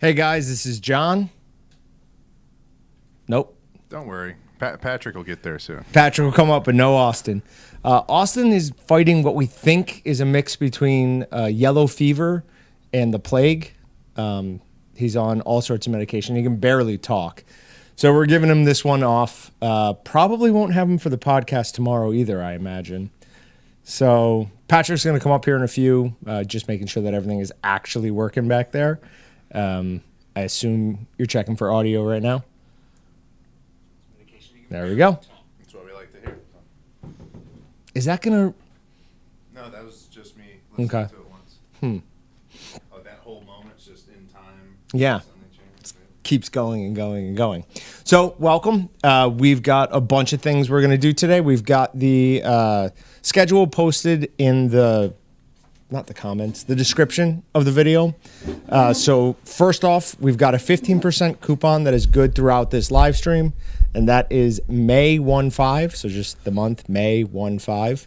Hey guys, this is John. Nope. Don't worry. Patrick will get there soon. Patrick will come up, but no Austin. Austin is fighting what we think is a mix between yellow fever and the plague. He's on all sorts of medication. He can barely talk. So we're giving him this one off. Probably won't have him for the podcast tomorrow either, I imagine. So Patrick's going to come up here in a few, just making sure that everything is actually working back there. I assume you're checking for audio right now. There we go. That's what we like to hear. Is that going to... No, that was just me listening to it once. Oh, that whole moment's just in time. Yeah. Keeps going and going and going. So welcome. We've got a bunch of things we're going to do today. We've got the schedule posted in the... not the comments, the description of the video. So first off, we've got a 15% coupon that is good throughout this live stream, and that is May 15, so just the month, May 15.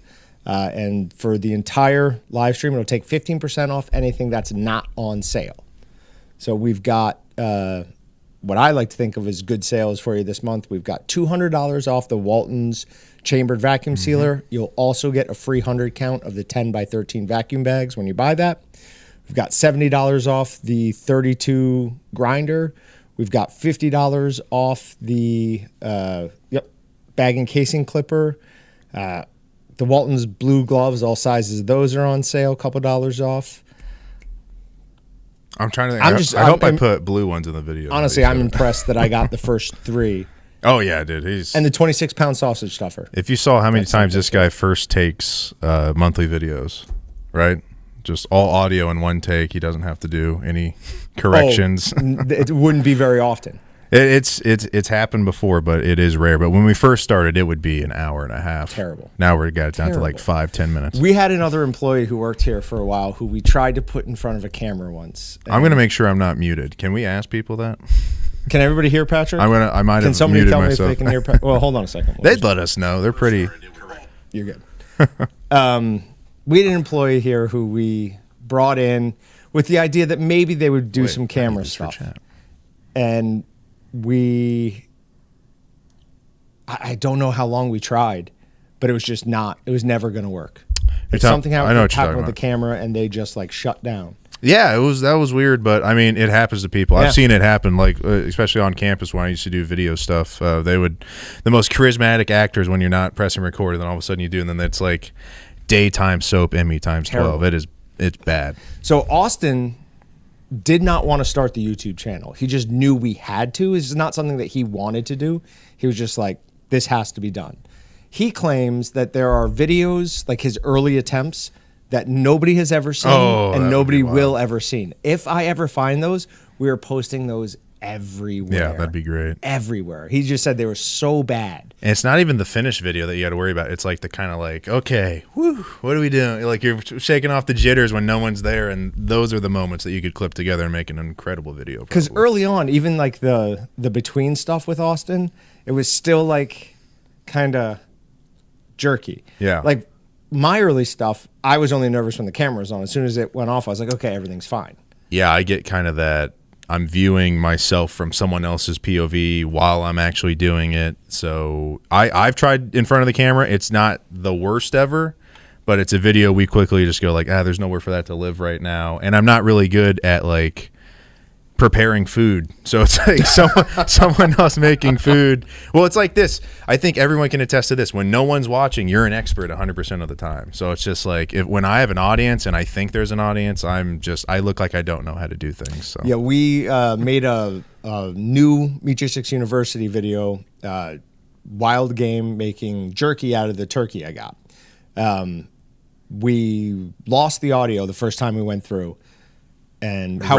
And for the entire live stream, it'll take 15% off anything that's not on sale. So we've got what I like to think of as good sales for you this month. We've got $200 off the Walton's chambered vacuum sealer. You'll also get a free 100 count of the 10 by 13 vacuum bags when you buy that. We've got $70 off the 32 grinder. We've got $50 off the bag and casing clipper. The Walton's blue gloves, all sizes of those are on sale, a couple dollars off. I'm trying to think. I hope I put blue ones in the video. Honestly, I'm impressed that I got the first three. Oh, yeah, dude. And the 26-pound sausage stuffer. If you saw how many times this guy first takes monthly videos, right? Just all audio in one take. He doesn't have to do any corrections. It wouldn't be very often. It's happened before, but it is rare. But when we first started, it would be an hour and a half. Terrible. Now we've got it down to like 5-10 minutes. We had another employee who worked here for a while who we tried to put in front of a camera once. I'm going to make sure I'm not muted. Can we ask people that? Can everybody hear Patrick? I might have muted myself. Can somebody tell me if they can hear Patrick? Well, hold on a second. They'd let us know. They're pretty. You're good. We had an employee here who we brought in with the idea that maybe they would do some camera stuff. And I don't know how long we tried, but it was just not, it was never going to work. Something happened with the camera and they just like shut down. Yeah, that was weird, but I mean, it happens to people. Yeah. I've seen it happen, like especially on campus when I used to do video stuff. The most charismatic actors, when you're not pressing record, and then all of a sudden you do, and then it's like daytime soap Emmy times 12. It's bad. So Austin did not want to start the YouTube channel. He just knew we had to. This is not something that he wanted to do. He was just like, this has to be done. He claims that there are videos, like his early attempts, that nobody has ever seen and nobody will ever see. If I ever find those, we are posting those everywhere. Yeah, that'd be great. Everywhere. He just said they were so bad. And it's not even the finished video that you got to worry about. It's like the kind of like, okay, whew, what are we doing? Like you're shaking off the jitters when no one's there, and those are the moments that you could clip together and make an incredible video. Because early on, even like the between stuff with Austin, it was still like kind of jerky. Yeah. Like my early stuff, I was only nervous when the camera was on. As soon as it went off, I was like, okay, everything's fine. Yeah, I get kind of that. I'm viewing myself from someone else's POV while I'm actually doing it. So I've tried in front of the camera. It's not the worst ever, but it's a video we quickly just go like, there's nowhere for that to live right now. And I'm not really good at like preparing food. So it's like someone else making food. Well, it's like this. I think everyone can attest to this. When no one's watching, you're an expert 100% of the time. So it's just like when I have an audience and I think there's an audience, I look like I don't know how to do things. So yeah, we made a new Meat 6 University video, wild game making jerky out of the turkey I got. We lost the audio the first time we went through. And how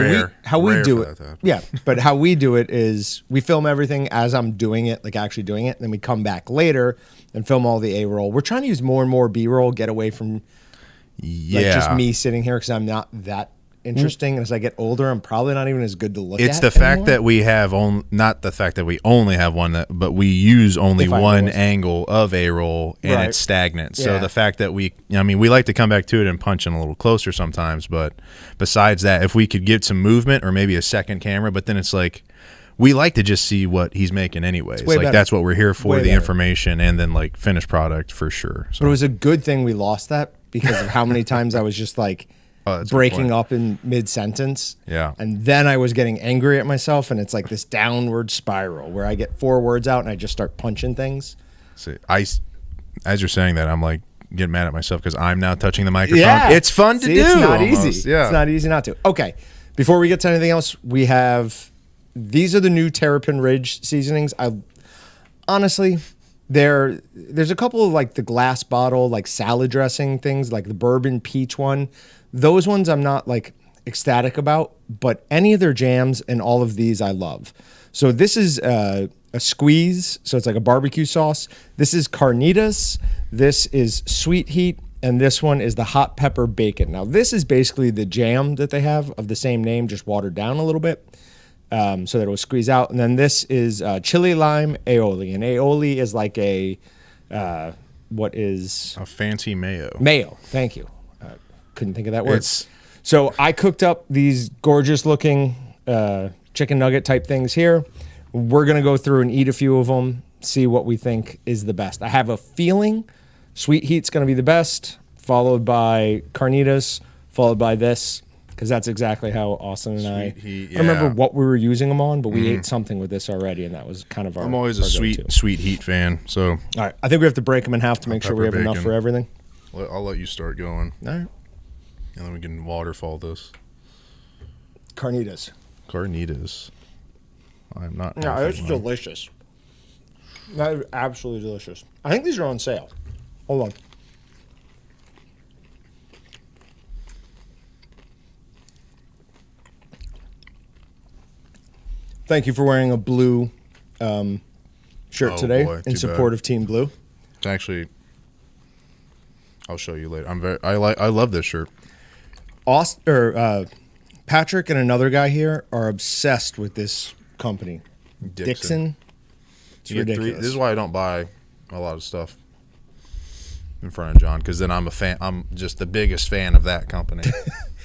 we do it, yeah. But how we do it is we film everything as I'm doing it, like actually doing it, and then we come back later and film all the A-roll. We're trying to use more and more B-roll, get away from like just me sitting here because I'm not that interesting. And as I get older, I'm probably not even as good to look at. It's the fact that we have not the fact that we only have one, but we use only one angle of a roll and it's stagnant. So the fact that we like to come back to it and punch in a little closer sometimes. But besides that, if we could get some movement or maybe a second camera, but then it's like, we like to just see what he's making anyways. Like that's what we're here for, the information and then like finished product for sure. So. But it was a good thing we lost that because of how many times I was just like breaking up in mid-sentence. Yeah. And then I was getting angry at myself and it's like this downward spiral where I get 4 words out and I just start punching things. See, as you're saying that, I'm like getting mad at myself because I'm now touching the microphone. Yeah. It's fun to do. It's not almost. easy. Yeah. It's not easy not to. Okay. Before we get to anything else, we have... These are the new Terrapin Ridge seasonings. Honestly, there's a couple of like the glass bottle, like salad dressing things, like the bourbon peach one. Those ones I'm not like ecstatic about, but any of their jams and all of these I love. So this is a squeeze. So it's like a barbecue sauce. This is carnitas. This is sweet heat. And this one is the hot pepper bacon. Now this is basically the jam that they have of the same name, just watered down a little bit. So that it will squeeze out. And then this is chili lime aioli. And aioli is like a, what is? A fancy mayo. Mayo, thank you. Couldn't think of that word. So I cooked up these gorgeous looking chicken nugget type things here. We're going to go through and eat a few of them, see what we think is the best. I have a feeling sweet heat's going to be the best, followed by carnitas, followed by this. Because that's exactly how Austin and I don't remember what we were using them on, but we ate something with this already, and that was kind of our I'm always a sweet heat fan. So all right, I think we have to break them in half to make sure we have enough for everything. I'll let you start going. All right. And then we can waterfall this. Carnitas. I'm not. No, it's delicious. That is absolutely delicious. I think these are on sale. Hold on. Thank you for wearing a blue shirt today in support of Team Blue. It's actually, I'll show you later. I love this shirt. Patrick and another guy here are obsessed with this company. Dixon. It's ridiculous. This is why I don't buy a lot of stuff in front of John, because then I'm a fan. I'm just the biggest fan of that company.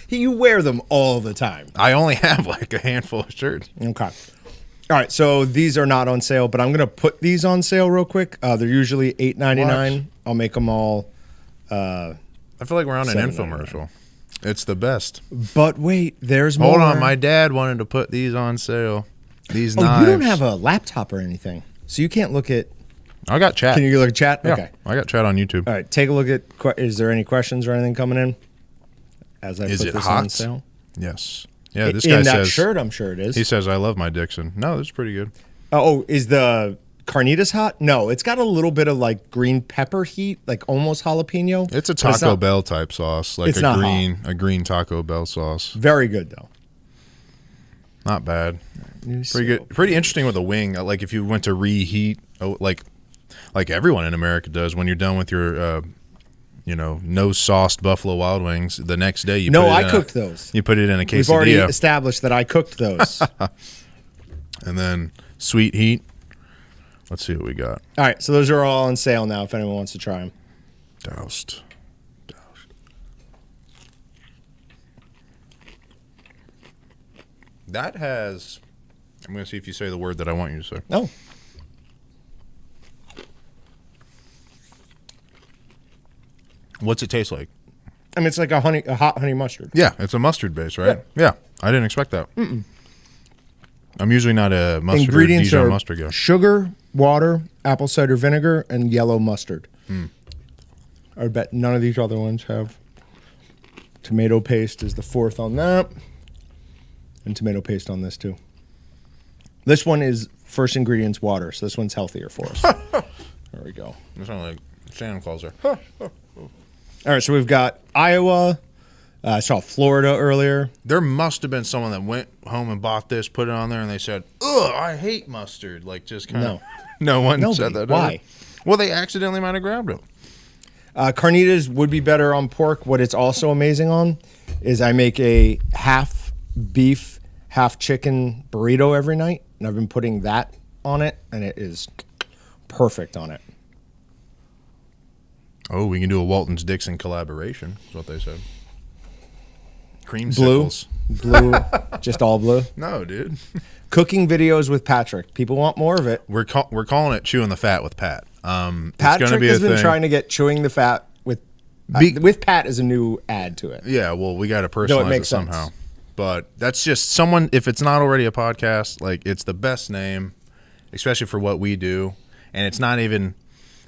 You wear them all the time. I only have like a handful of shirts. Okay. All right, so these are not on sale, but I'm going to put these on sale real quick. They're usually $8.99. I'll make them all. I feel like we're on an infomercial. It's the best. But wait, there's more. Hold on, my dad wanted to put these on sale. These knives. You don't have a laptop or anything, so you can't look at. I got chat. Can you look at chat? Yeah, okay. I got chat on YouTube. All right, take a look at. Is there any questions or anything coming in? As I put this on sale. Yes. Yeah, this guy says. In that shirt, I'm sure it is. He says, "I love my Dixon." No, this is pretty good. Oh, is the carnitas hot? No, it's got a little bit of like green pepper heat, like almost jalapeno. It's a Taco Bell type sauce, like a green Taco Bell sauce. Very good though. Not bad. Pretty good. Pretty interesting with a wing. Like if you went to reheat, like everyone in America does when you're done with your. No sauced Buffalo Wild Wings. The next day, I cooked those. You put it in a quesadilla. We've already established that I cooked those. And then sweet heat. Let's see what we got. All right, so those are all on sale now. If anyone wants to try them, Doused. That has. I'm going to see if you say the word that I want you to say. Oh. What's it taste like? I mean, it's like a hot honey mustard. Yeah, it's a mustard base, right? Yeah. I didn't expect that. I'm usually not a mustard Ingredients or Dijon are mustard guy. Sugar, water, apple cider vinegar, and yellow mustard. I bet none of these other ones have. Tomato paste is the fourth on that. And tomato paste on this too. This one is first ingredients water, so this one's healthier for us. There we go. It sounds like Santa Claus there. All right, so we've got Iowa. I saw Florida earlier. There must have been someone that went home and bought this, put it on there, and they said, "Ugh, I hate mustard." Like just kind of. No one said that. Why? Well, they accidentally might have grabbed it. Carnitas would be better on pork. What it's also amazing on is I make a half beef, half chicken burrito every night, and I've been putting that on it, and it is perfect on it. Oh, we can do a Walton's Dixon collaboration. Is what they said. Blue, Creamsicles. blue, just all blue. No, dude. Cooking videos with Patrick. People want more of it. We're calling it chewing the fat with Pat. Patrick be has a been thing. trying to get chewing the fat with Pat is a new ad to it. Yeah, well, we got to personalize it makes somehow. sense. But that's just someone. If it's not already a podcast, like it's the best name, especially for what we do. And it's not even.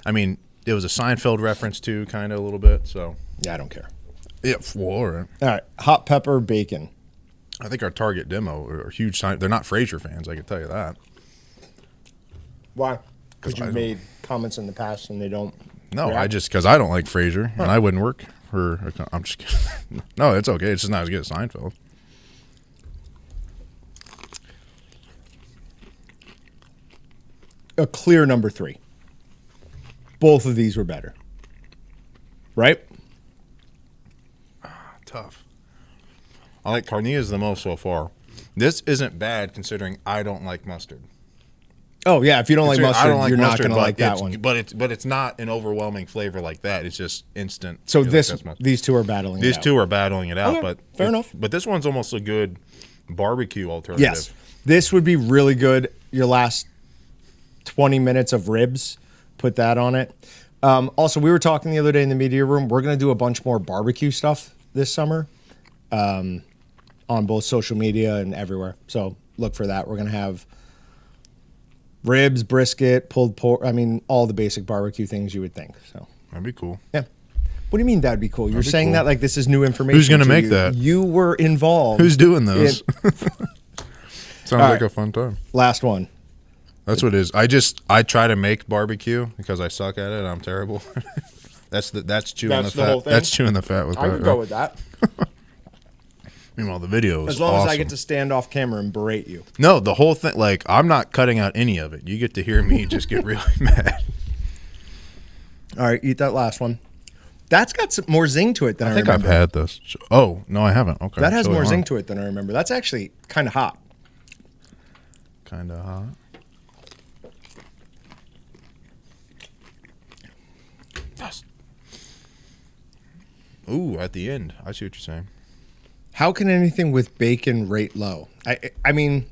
I mean, it was a Seinfeld reference too, kind of a little bit. So Yeah, I don't care. yeah, all right. All right, hot pepper bacon. I think our target demo are huge. They're not Frasier fans. I can tell you that. Why? Because I you've don't- made comments in the past and they don't. No, react? I just because I don't like Frasier and I wouldn't work for. I'm just kidding. No, it's okay. It's just not as good as Seinfeld. A clear number 3. Both of these were better. Right? Tough. I like carnitas the most so far. This isn't bad considering I don't like mustard. Oh, yeah. If you don't like Considering mustard, I don't like you're mustard, not going to but like that it's- one. But it's not an overwhelming flavor like that. It's just instant. So You're like, this, "That's mustard." these two are battling. These it out. two are battling it out, Okay, but fair enough. But this one's almost a good barbecue alternative. Yes, this would be really good. Your last 20 minutes of ribs, put that on it. Also, we were talking the other day in the media room. We're going to do a bunch more barbecue stuff this summer on both social media and everywhere. So look for that. We're going to have ribs, brisket, pulled pork. I mean, all the basic barbecue things you would think. So, That'd be cool. yeah. What do you mean that'd be cool? You're be saying cool. that like this is new information. Who's gonna to make you. that? You were involved. Who's doing those? Sounds like right. a fun time. Last one. That's what it is. I try to make barbecue because I suck at it. I'm terrible. that's chewing That's the the fat. whole thing? That's chewing the fat with. I would go with that. Meanwhile, the video is As long as I awesome. get to stand off camera and berate you. No, the whole thing. Like I'm not cutting out any of it. You get to hear me just get really mad. All right, eat that last one. That's got some more zing to it than I, I think remember. I've had this. Oh no, I haven't. Okay, That has more zing to it than I remember. That's actually kind of hot. Kind of hot. Yes. Ooh, at the end. I see what you're saying. How can anything with bacon rate low? I mean,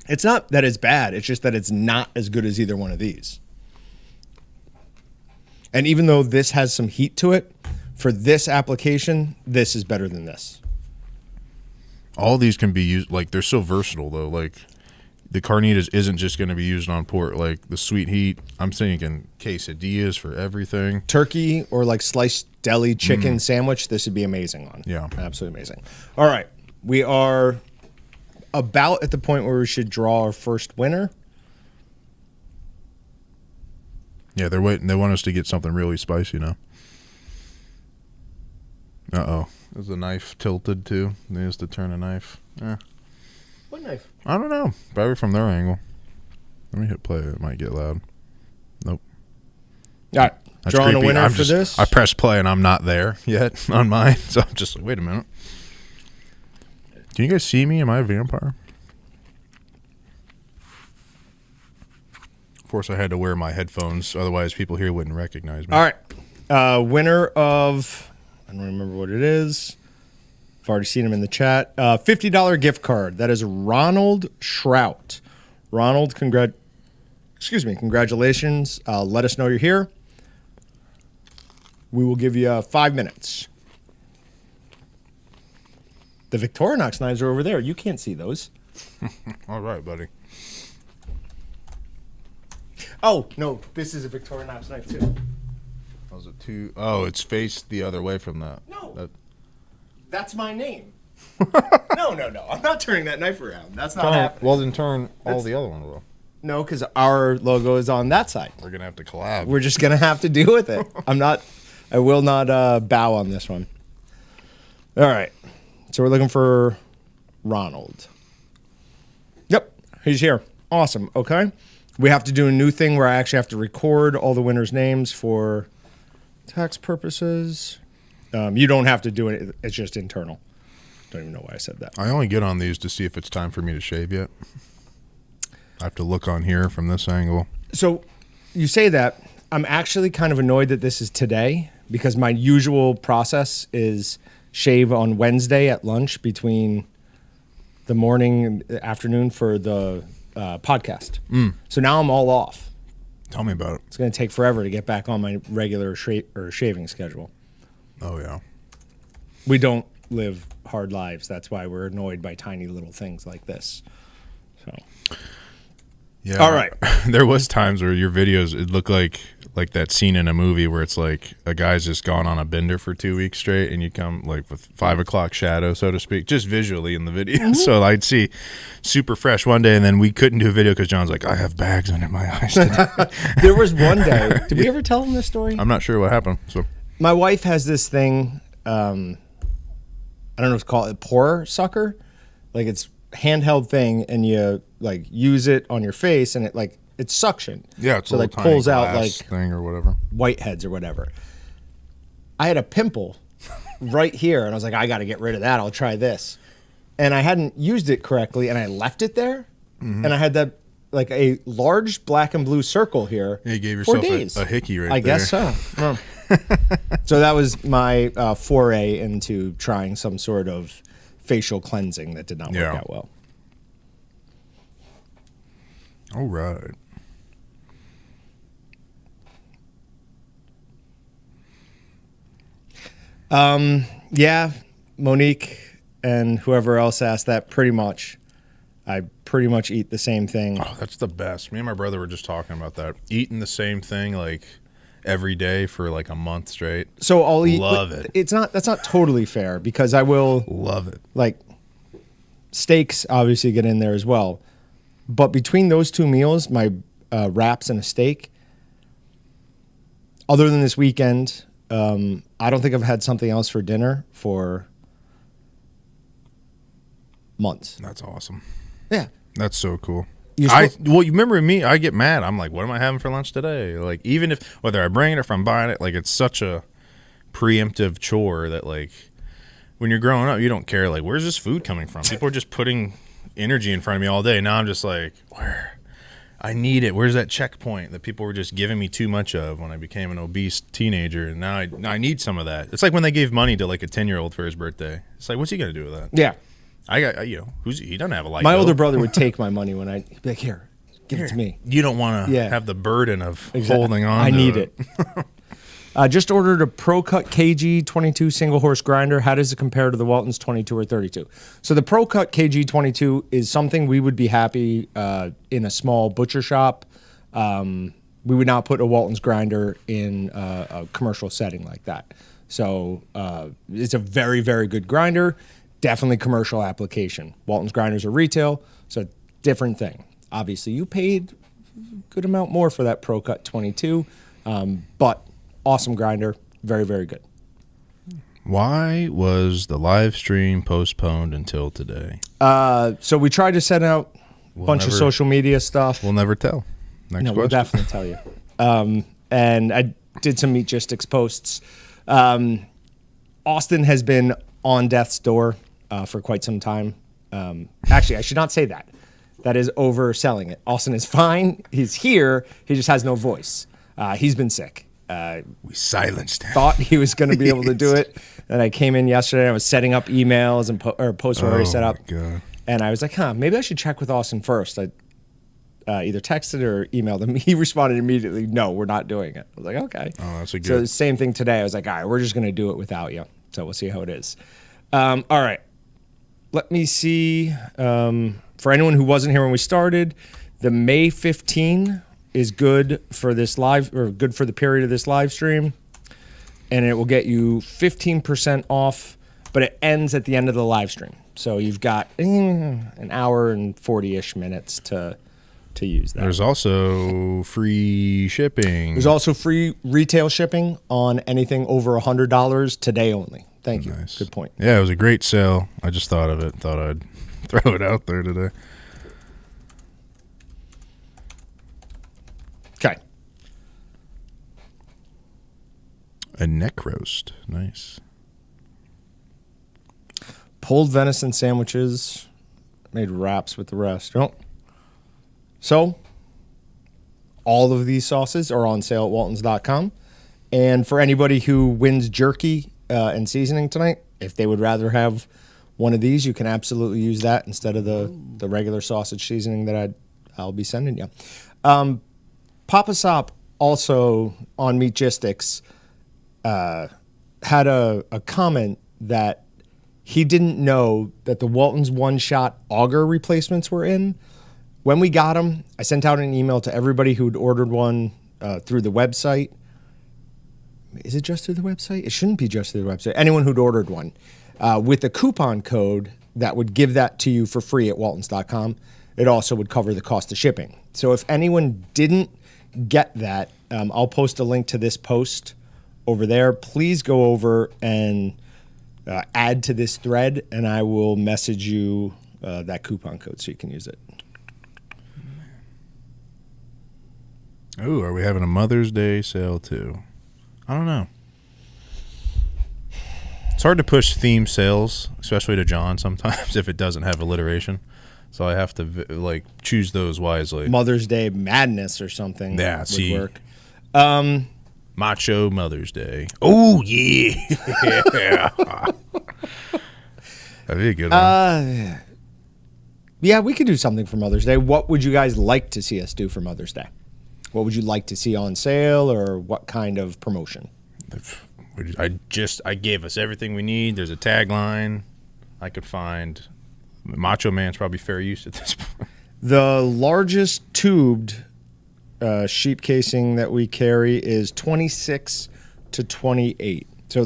it's not that it's bad. It's just that it's not as good as either one of these. And even though this has some heat to it, for this application, this is better than this. All these can be used. Like they're so versatile though. Like the carnitas isn't just going to be used on pork. Like the sweet heat. I'm thinking quesadillas for everything. Turkey or like sliced deli chicken sandwich, this would be amazing on. Yeah. Absolutely amazing. All right. We are about at the point where we should draw our first winner. Yeah, they're waiting. They want us to get something really spicy now. Uh-oh. Is the knife tilted too? They used to turn a knife. What knife? I don't know. Probably from their angle. Let me hit play. It might get loud. Nope. All right. That's Drawing creepy. a winner I'm for just- this. I press play and I'm not there yet on mine. So I'm just like, wait a minute. Can you guys see me? Am I a vampire? Of course, I had to wear my headphones. Otherwise, people here wouldn't recognize me. All right. Winner of, I don't remember what it is. I've already seen him in the chat. $50 gift card. That is Ronald Shrout. Ronald, congratulations. Let us know you're here. We will give you 5 minutes. The Victorinox knives are over there. You can't see those. All right, buddy. Oh, no. This is a Victorinox knife, too. Was it too? Oh, it's faced the other way from that. No. That's my name. No. I'm not turning that knife around. That's not happening. Well, then turn all the other ones. No, because our logo is on that side. We're gonna have to collab. We're just gonna have to deal with it. I will not bow on this one. All right. So we're looking for Ronald. Yep, he's here. Awesome. Okay. We have to do a new thing where I actually have to record all the winners' names for tax purposes. You don't have to do it. It's just internal. Don't even know why I said that. I only get on these to see if it's time for me to shave yet. I have to look on here from this angle. So you say that. I'm actually kind of annoyed that this is today because my usual process is shave on Wednesday at lunch between the morning and the afternoon for the podcast. So now I'm all off. Tell me about it. It's going to take forever to get back on my regular shaving schedule. Oh, yeah. We don't live hard lives. That's why we're annoyed by tiny little things like this. So, Yeah. all right. There was times where your videos, it looked like that scene in a movie where it's like a guy's just gone on a bender for 2 weeks straight and you come like with 5 o'clock shadow, so to speak, just visually in the video. Mm-hmm. So I'd see super fresh one day and then we couldn't do a video because John's like, I have bags under my eyes today. There was one day. Did we ever tell him this story? I'm not sure what happened. So My wife has this thing. I don't know what to call it, a pore sucker. Like it's handheld thing, and you like use it on your face, and it's suction. yeah, it's so a like little tiny pulls out glass like thing or whatever. whiteheads or whatever. I had a pimple right here, and I was like, I got to get rid of that. I'll try this, and I hadn't used it correctly, and I left it there, and I had that like a large black and blue circle here. Yeah, you gave for yourself days. a hickey right I there. guess so. Oh. So that was my foray into trying some sort of facial cleansing that did not work out well. All right. Yeah, Monique and whoever else asked that, pretty much. I pretty much eat the same thing. Oh, that's the best. Me and my brother were just talking about that. Eating the same thing like every day for like a month straight. So I'll eat. Love it. That's not totally fair because I will Love it. like steaks obviously get in there as well. But between those two meals, my wraps and a steak, other than this weekend, I don't think I've had something else for dinner for months. That's awesome. Yeah. That's so cool. You remember me, I get mad. I'm like, what am I having for lunch today? Like, even if, whether I bring it or if I'm buying it, like, it's such a preemptive chore that, like, when you're growing up, you don't care, like, where's this food coming from? People are just putting energy in front of me all day. Now I'm just like, where? I need it. Where's that checkpoint that people were just giving me too much of when I became an obese teenager? And now I need some of that. It's like when they gave money to, like, a 10-year-old for his birthday. It's like, what's he going to do with that? Yeah. I got, he doesn't have a light My bill. older brother would take my money when I'd be like, here, give it to me. You don't want to Yeah. have the burden of Exactly. holding on. I to need it. Just ordered a Pro Cut KG 22 single horse grinder. How does it compare to the Walton's 22 or 32? So the Pro Cut KG 22 is something we would be happy in a small butcher shop. We would not put a Walton's grinder in a commercial setting like that. So it's a very, very good grinder. Definitely commercial application. Walton's grinders are retail, so different thing. Obviously, you paid a good amount more for that Pro Cut 22, but awesome grinder, very, very good. Why was the live stream postponed until today? So we tried to send out a bunch of social media stuff. We'll never tell. Next We'll question. definitely tell you. And I did some Meatgistics posts. Austin has been on death's door for quite some time. Actually, I should not say that. That is overselling it. Austin is fine. He's here. He just has no voice. He's been sick. We silenced him. Thought he was going to be able to do it. And I came in yesterday. And I was setting up emails and posts were already set up. God. And I was like, maybe I should check with Austin first. I either texted or emailed him. He responded immediately, no, we're not doing it. I was like, okay. Oh, that's a good. So the same thing today. I was like, all right, we're just going to do it without you. So we'll see how it is. All right. Let me see. For anyone who wasn't here when we started, the May 15 is good for this live, or good for the period of this live stream. And it will get you 15% off, but it ends at the end of the live stream. So you've got an hour and 40-ish minutes to use that. There's also free shipping. There's also free retail shipping on anything over $100 today only. Thank you. Nice. Good point. Yeah, it was a great sale. I just thought of it. Thought I'd throw it out there today. Okay. A neck roast. Nice. pulled venison sandwiches, made wraps with the rest. Oh. So, all of these sauces are on sale at waltons.com. And for anybody who wins jerky and seasoning tonight, if they would rather have one of these, you can absolutely use that instead of the regular sausage seasoning that I'll be sending you. Papa Sop also on Meatgistics had a comment that he didn't know that the Walton's one-shot auger replacements were in. When we got them, I sent out an email to everybody who'd ordered one through the website. Is it just through the website? It shouldn't be just through the website. Anyone who'd ordered one with a coupon code that would give that to you for free at waltons.com. It also would cover the cost of shipping. So if anyone didn't get that, I'll post a link to this post over there. Please go over and add to this thread, and I will message you that coupon code so you can use it. Ooh, are we having a Mother's Day sale too? I don't know. It's hard to push theme sales, especially to John sometimes if it doesn't have alliteration. So I have to choose those wisely. Mother's Day Madness or something would work. Macho Mother's Day. Oh, yeah. That'd be a good one. Yeah, we could do something for Mother's Day. What would you guys like to see us do for Mother's Day? What would you like to see on sale, or what kind of promotion? I gave us everything we need. There's a tagline I could find. Macho Man's probably fair use at this point. The largest tubed sheep casing that we carry is 26 to 28. So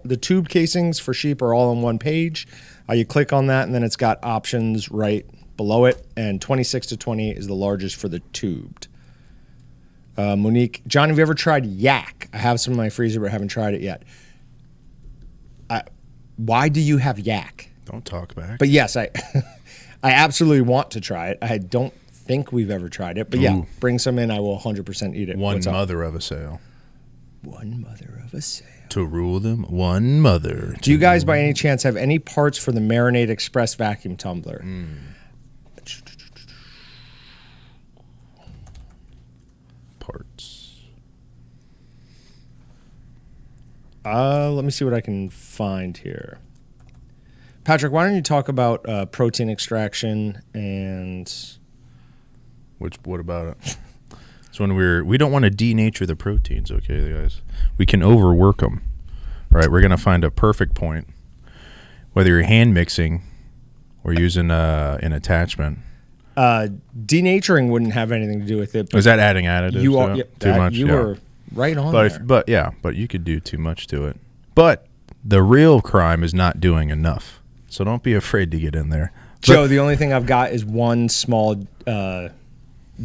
the tube casings for sheep are all on one page. You click on that, and then it's got options right below it. And 26 to 28 is the largest for the tubed. Monique, John, have you ever tried yak? I have some in my freezer, but I haven't tried it yet. Why do you have yak? Don't talk back. But yes, I absolutely want to try it. I don't think we've ever tried it. But yeah, bring some in. I will 100% eat it. One mother of a sale. One mother of a sale. To rule them, one mother. Do you guys by any chance have any parts for the Marinade Express vacuum tumbler? Parts. Let me see what I can find here. Patrick, why don't you talk about protein extraction and... What about it? It's when we don't want to denature the proteins, okay, guys? We can overwork them, right? We're going to find a perfect point, whether you're hand mixing or using an attachment. Denaturing wouldn't have anything to do with it. Is that adding additives? Too much? You were right on there. But you could do too much to it. But the real crime is not doing enough. So don't be afraid to get in there. Joe, the only thing I've got is one small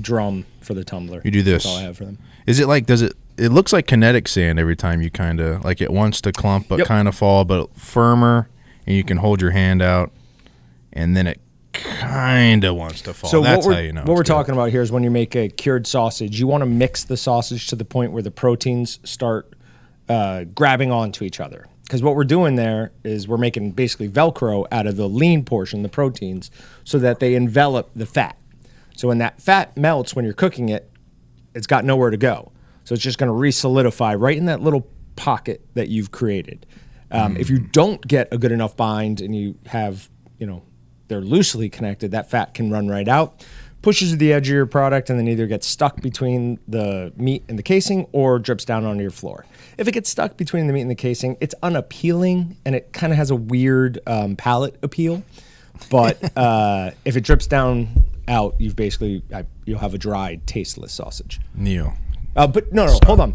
drum for the tumbler. You do this. That's all I have for them. Is it it looks like kinetic sand every time you kind of, it wants to clump but kind of fall, but firmer, and you can hold your hand out, and then it kind of wants to fall. So that's how you know. What we're talking about here is when you make a cured sausage, you want to mix the sausage to the point where the proteins start grabbing onto each other. Because what we're doing there is we're making basically Velcro out of the lean portion, the proteins, so that they envelop the fat. So when that fat melts when you're cooking it, it's got nowhere to go. So it's just going to re-solidify right in that little pocket that you've created. If you don't get a good enough bind and you have, they're loosely connected, that fat can run right out, pushes to the edge of your product, and then either gets stuck between the meat and the casing or drips down onto your floor. If it gets stuck between the meat and the casing, it's unappealing, and it kind of has a weird palate appeal. But if it drips down out, you'll have a dried, tasteless sausage. Neil. But no, hold on.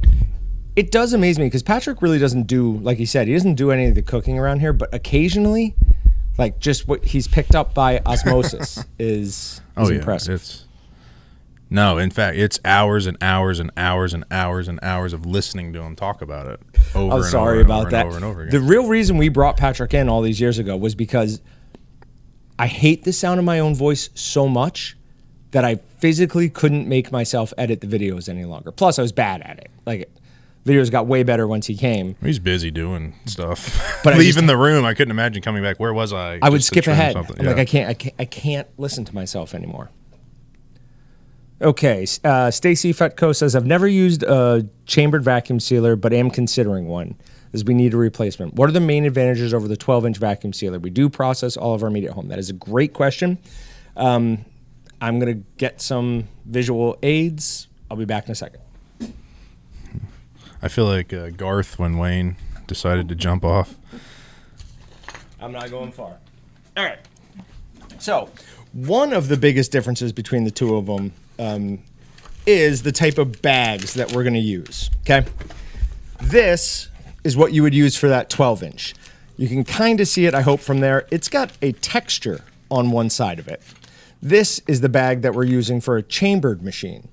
It does amaze me because Patrick really doesn't do, like he said, he doesn't do any of the cooking around here, but occasionally, just what he's picked up by osmosis is impressive. In fact, it's hours and hours and hours and hours and hours of listening to him talk about it over and over and over again. The real reason we brought Patrick in all these years ago was because I hate the sound of my own voice so much that I physically couldn't make myself edit the videos any longer. Plus, I was bad at it. Videos got way better once he came. He's busy doing stuff. But leaving the room, I couldn't imagine coming back. Where was I? I would skip ahead. I'm Yeah. like, I can't listen to myself anymore. Okay, Stacy Fetko says, I've never used a chambered vacuum sealer, but am considering one, as we need a replacement. What are the main advantages over the 12-inch vacuum sealer? We do process all of our meat at home. That is a great question. I'm going to get some visual aids. I'll be back in a second. I feel like Garth when Wayne decided to jump off. I'm not going far. All right. So, one of the biggest differences between the two of them is the type of bags that we're going to use. Okay. This is what you would use for that 12-inch. You can kind of see it, I hope, from there. It's got a texture on one side of it. This is the bag that we're using for a chambered machine.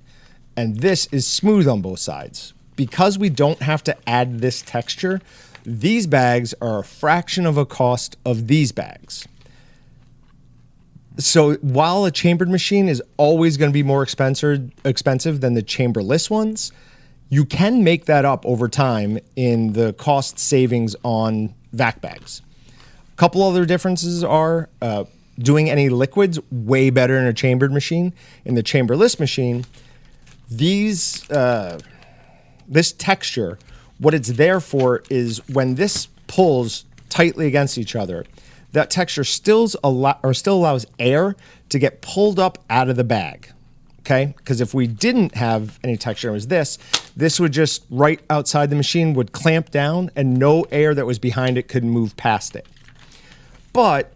And this is smooth on both sides. Because we don't have to add this texture, these bags are a fraction of a cost of these bags. So while a chambered machine is always going to be more expensive than the chamberless ones, you can make that up over time in the cost savings on vac bags. A couple other differences are doing any liquids way better in a chambered machine. In the chamberless machine, this texture, what it's there for is when this pulls tightly against each other, that texture still allows air to get pulled up out of the bag, okay? Because if we didn't have any texture, it was this would just right outside the machine would clamp down and no air that was behind it could move past it. But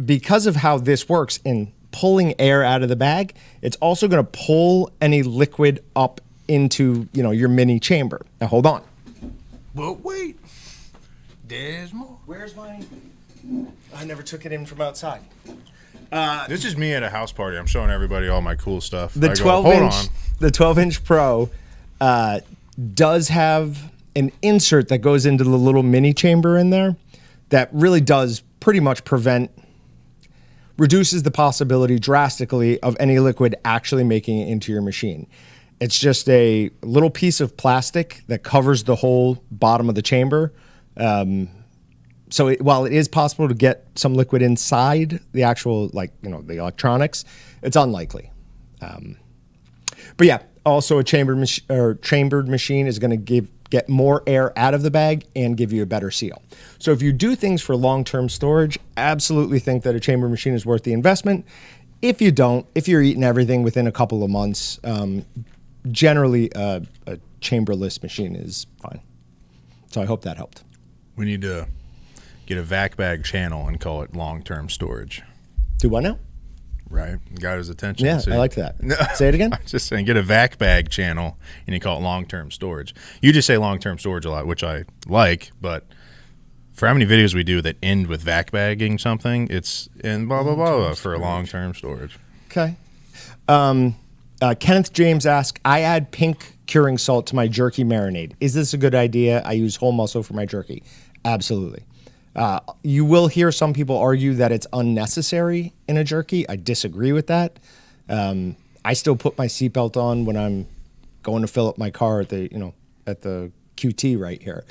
because of how this works in pulling air out of the bag, it's also going to pull any liquid up into, your mini chamber. Now hold on. But wait, there's more. Where's my... I never took it in from outside. This is me at a house party. I'm showing everybody all my cool stuff. The 12-inch Pro does have an insert that goes into the little mini chamber in there that really does pretty much reduces the possibility drastically of any liquid actually making it into your machine. It's just a little piece of plastic that covers the whole bottom of the chamber. So while it is possible to get some liquid inside the actual, the electronics, it's unlikely. But yeah, also a chambered machine is going to get more air out of the bag and give you a better seal. So if you do things for long-term storage, absolutely think that a chambered machine is worth the investment. If you don't, if you're eating everything within a couple of months, generally a chamberless machine is fine. So I hope that helped. We need to get a vac bag channel and call it long-term storage. Do what now? Right. Got his attention. Yeah, I like that. Say it again. I'm just saying, get a vac bag channel and you call it long-term storage. You just say long-term storage a lot, which I like, but for how many videos we do that end with vac bagging something, it's in blah, blah, blah, blah for a long-term storage. Okay. Kenneth James asks, I add pink curing salt to my jerky marinade. Is this a good idea? I use whole muscle for my jerky. Absolutely. You will hear some people argue that it's unnecessary in a jerky. I disagree with that. I still put my seatbelt on when I'm going to fill up my car at the QT right here.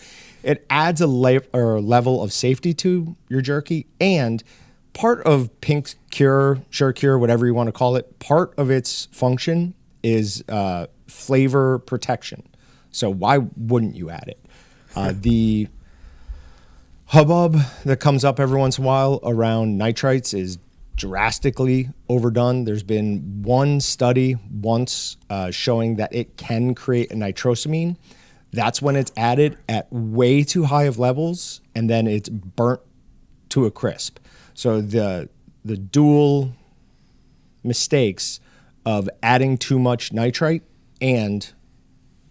It adds a level of safety to your jerky, and part of pink cure, sure cure, whatever you want to call it, part of its function is flavor protection. So why wouldn't you add it? The hubbub that comes up every once in a while around nitrites is drastically overdone. There's been one study once showing that it can create a nitrosamine. That's when it's added at way too high of levels, and then it's burnt to a crisp. So the dual mistakes of adding too much nitrite and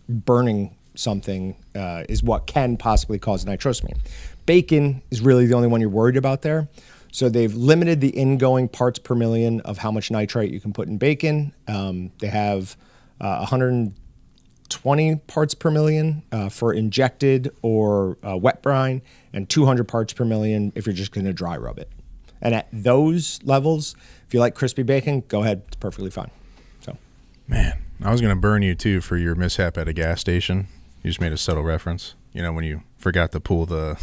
burning something is what can possibly cause nitrosamine. Bacon is really the only one you're worried about there. So they've limited the ingoing parts per million of how much nitrite you can put in bacon. They have 120 parts per million for injected or wet brine, and 200 parts per million if you're just going to dry rub it. And at those levels, if you like crispy bacon, go ahead. It's perfectly fine. So, man, I was going to burn you too for your mishap at a gas station. You just made a subtle reference. You know, when you forgot to pull the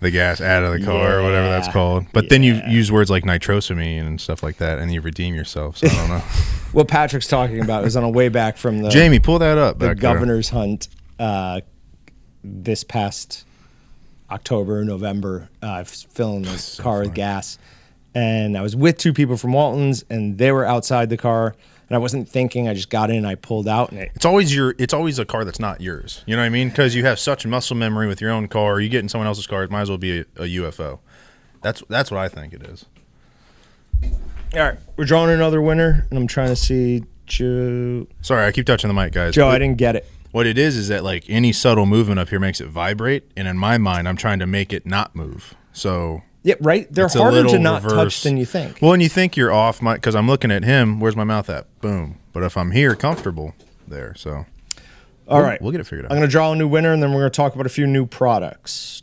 the gas out of the car or whatever that's called. But then you use words like nitrosamine and stuff like that, and you redeem yourself. So I don't know. What Patrick's talking about is on a way back from the Jamie, pull that up. the back governor's hunt this past October, November. I was filling the car with gas, and I was with two people from Walton's, and they were outside the car. And I wasn't thinking. I just got in. I pulled out, and It's always a car that's not yours. You know what I mean? Because you have such muscle memory with your own car. You get in someone else's car, it might as well be a UFO. That's what I think it is. All right, we're drawing another winner, and I'm trying to see Joe. Sorry, I keep touching the mic, guys. Joe, I didn't get it. What it is that like any subtle movement up here makes it vibrate, and in my mind, I'm trying to make it not move. So Yeah, right. They're it's a harder to little not reverse. touch than you think. Well, and you think you're off, because I'm looking at him. Where's my mouth at? Boom. But if I'm here, comfortable there. So All right, we'll get it figured out. I'm going to draw a new winner, and then we're going to talk about a few new products.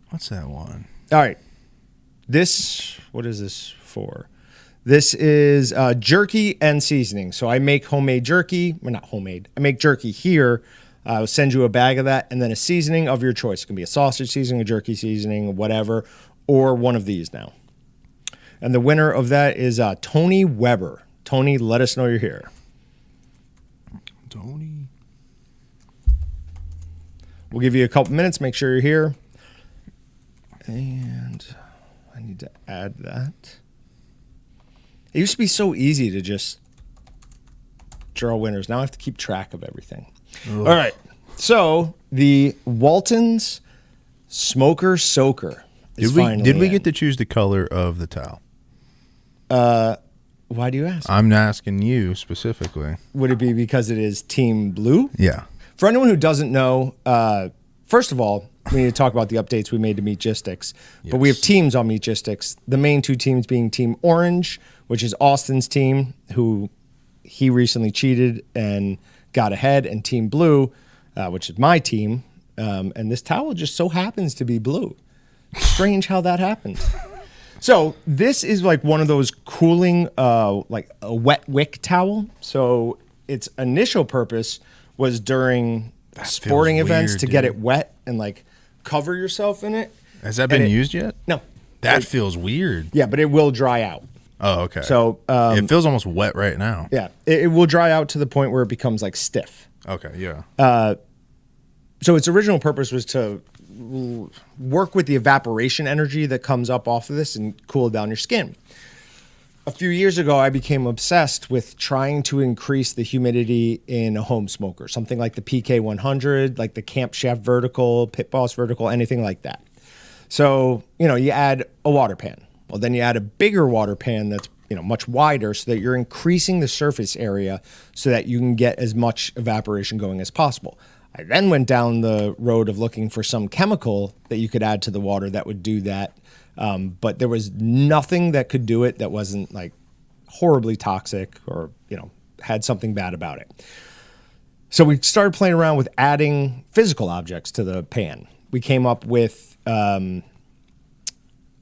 What's that one? All right. What is this for? This is jerky and seasoning. So I make homemade jerky. Well, not homemade. I make jerky here. I'll send you a bag of that, and then a seasoning of your choice. It can be a sausage seasoning, a jerky seasoning, whatever, or one of these now. And the winner of that is Tony Weber. Tony, let us know you're here. Tony. We'll give you a couple minutes. Make sure you're here. And I need to add that. It used to be so easy to just draw winners. Now I have to keep track of everything. Ugh. All right. So the Walton's Smoker Soaker is finally Did we in. get to choose the color of the towel? Why do you ask? I'm asking you specifically. Would it be because it is Team Blue? Yeah. For anyone who doesn't know, first of all, we need to talk about the updates we made to Meatgistics. Yes. But we have teams on Meatgistics. The main two teams being Team Orange, which is Austin's team, who he recently cheated and got ahead, and Team Blue, which is my team. And this towel just so happens to be blue. Strange how that happened. So this is like one of those cooling, like a wet wick towel. So its initial purpose was during sporting events weird, to get dude. it wet and like cover yourself in it. Has that been used yet? No. That feels weird. Yeah, but it will dry out. Oh, okay. So it feels almost wet right now. yeah, it will dry out to the point where it becomes like stiff. Okay, yeah. So its original purpose was to work with the evaporation energy that comes up off of this and cool down your skin. A few years ago, I became obsessed with trying to increase the humidity in a home smoker, something like the PK100, like the Camp Chef Vertical, Pit Boss Vertical, anything like that. So, you add a water pan. Well, then you add a bigger water pan that's, much wider so that you're increasing the surface area so that you can get as much evaporation going as possible. I then went down the road of looking for some chemical that you could add to the water that would do that. But there was nothing that could do it that wasn't like horribly toxic or, had something bad about it. So we started playing around with adding physical objects to the pan. We came up with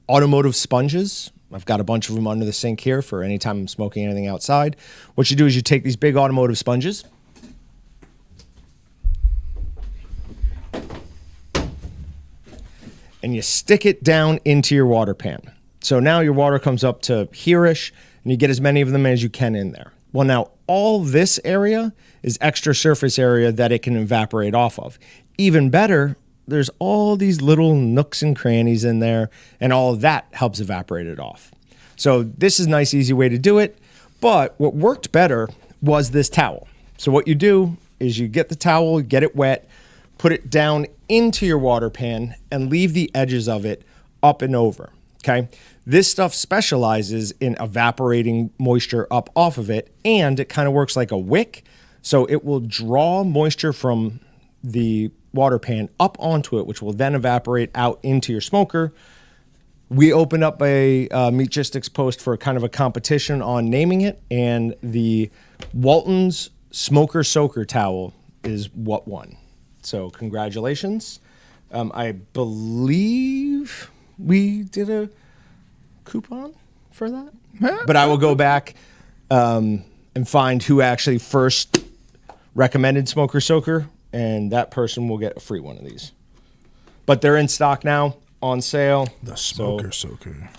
automotive sponges. I've got a bunch of them under the sink here for any time I'm smoking anything outside. What you do is you take these big automotive sponges, and you stick it down into your water pan. So now your water comes up to here-ish, and you get as many of them as you can in there. Well, now all this area is extra surface area that it can evaporate off of. Even better, there's all these little nooks and crannies in there, and all of that helps evaporate it off. So this is a nice, easy way to do it. But what worked better was this towel. So what you do is you get the towel, get it wet, put it down into your water pan, and leave the edges of it up and over, okay? This stuff specializes in evaporating moisture up off of it, and it kind of works like a wick, so it will draw moisture from the water pan up onto it, which will then evaporate out into your smoker. We opened up a Meatgistics post for kind of a competition on naming it, and the Walton's Smoker Soaker towel is what won. So congratulations. I believe we did a coupon for that. But I will go back and find who actually first recommended Smoker Soaker, and that person will get a free one of these. But they're in stock now, on sale. The Smoker Soaker.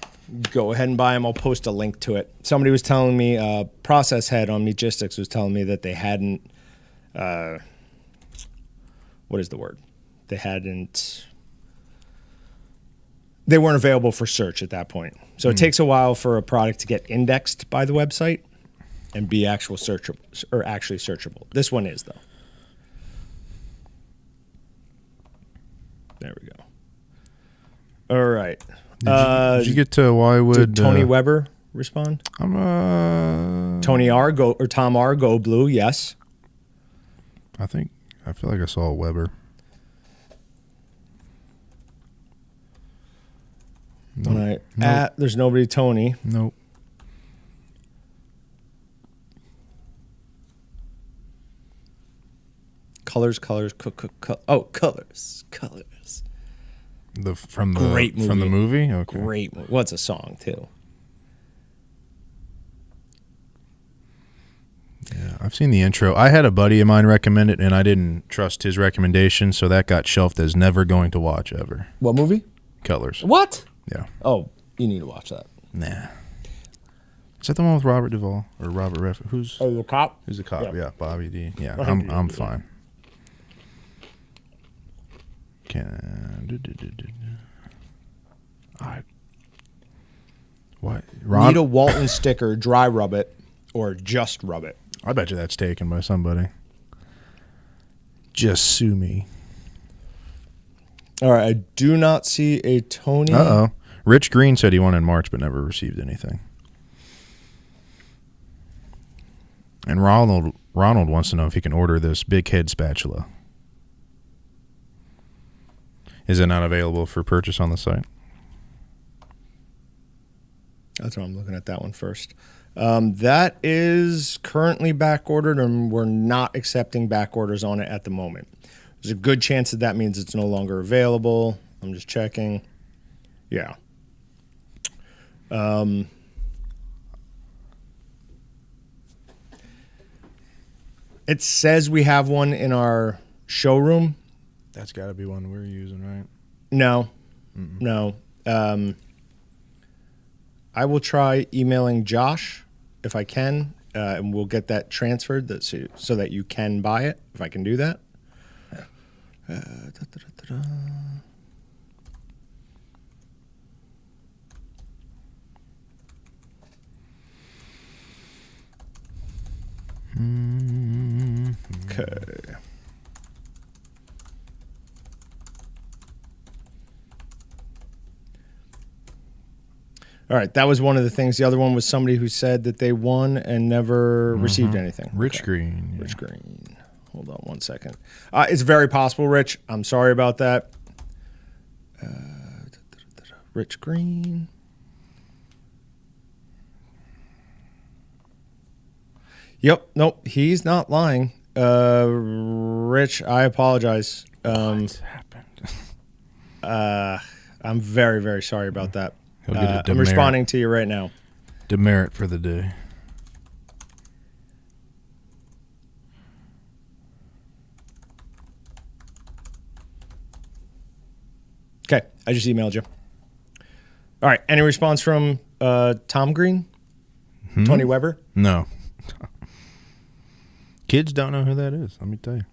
Go ahead and buy them. I'll post a link to it. Somebody was telling me, Process Head on Meatgistics was telling me that they hadn't, what is the word? They weren't available for search at that point. So it takes a while for a product to get indexed by the website and be actually searchable. This one is, though. There we go. All right. Did you get to why would Did Tony Weber respond? Tony R. Tom R. Go Blue. Yes. I feel like I saw a Weber. Nope. There's nobody Tony. Nope. Colors. Colors. From the Great movie. From the movie? Okay. Great movie. What's a song too? Yeah, I've seen the intro. I had a buddy of mine recommend it, and I didn't trust his recommendation, so that got shelved as never going to watch ever. What movie? Colors. What? Yeah. Oh, you need to watch that. Nah. Is that the one with Robert Duvall or Robert Redford? Who's the cop? the cop? Yeah, Bobby D. Yeah, I think I'm you- fine. What? Need a Walton sticker, dry rub it, or just rub it. I bet you that's taken by somebody. Just sue me. All right, I do not see a Tony. Uh-oh. Rich Green said he won in March but never received anything. And Ronald wants to know if he can order this big head spatula. Is it not available for purchase on the site? That's why I'm looking at that one first. That is currently back ordered, and we're not accepting back orders on it at the moment. There's a good chance that means it's no longer available. I'm just checking. Yeah. It says we have one in our showroom. That's got to be one we're using, right? No. No. I will try emailing Josh if I can, and we'll get that transferred so that you can buy it, if I can do that. Okay. All right, that was one of the things. The other one was somebody who said that they won and never received anything. Rich Green. Yeah. Rich Green. Hold on one second. It's very possible, Rich. I'm sorry about that. Rich Green. Yep. Nope. He's not lying. Rich, I apologize. What's happened? I'm very, very sorry about that. He'll get a I'm demerit. responding to you right now. Demerit for the day. Okay, I just emailed you. All right, any response from Tom Green? Tony Weber? No. Kids don't know who that is, let me tell you.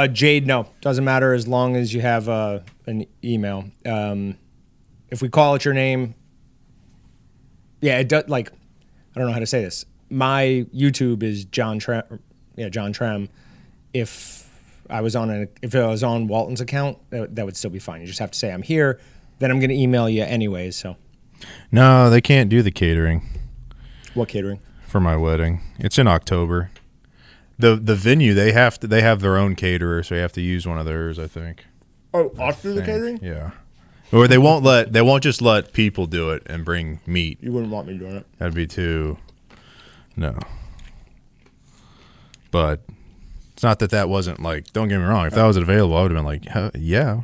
Jade, no. Doesn't matter as long as you have an email. If we call it your name, yeah, it does. Like, I don't know how to say this. My YouTube is John Trem. Yeah, John Trem. If it was on Walton's account, that would still be fine. You just have to say I'm here. Then I'm going to email you anyways. So. No, they can't do the catering. What catering? For my wedding. It's in October. The venue, they have their own caterer, so you have to use one of theirs, I think. Oh, us do the catering? Yeah. Or they won't just let people do it and bring meat. You wouldn't want me doing it. That'd be no. But it's not that wasn't like, don't get me wrong, if that was available, I would have been like, yeah.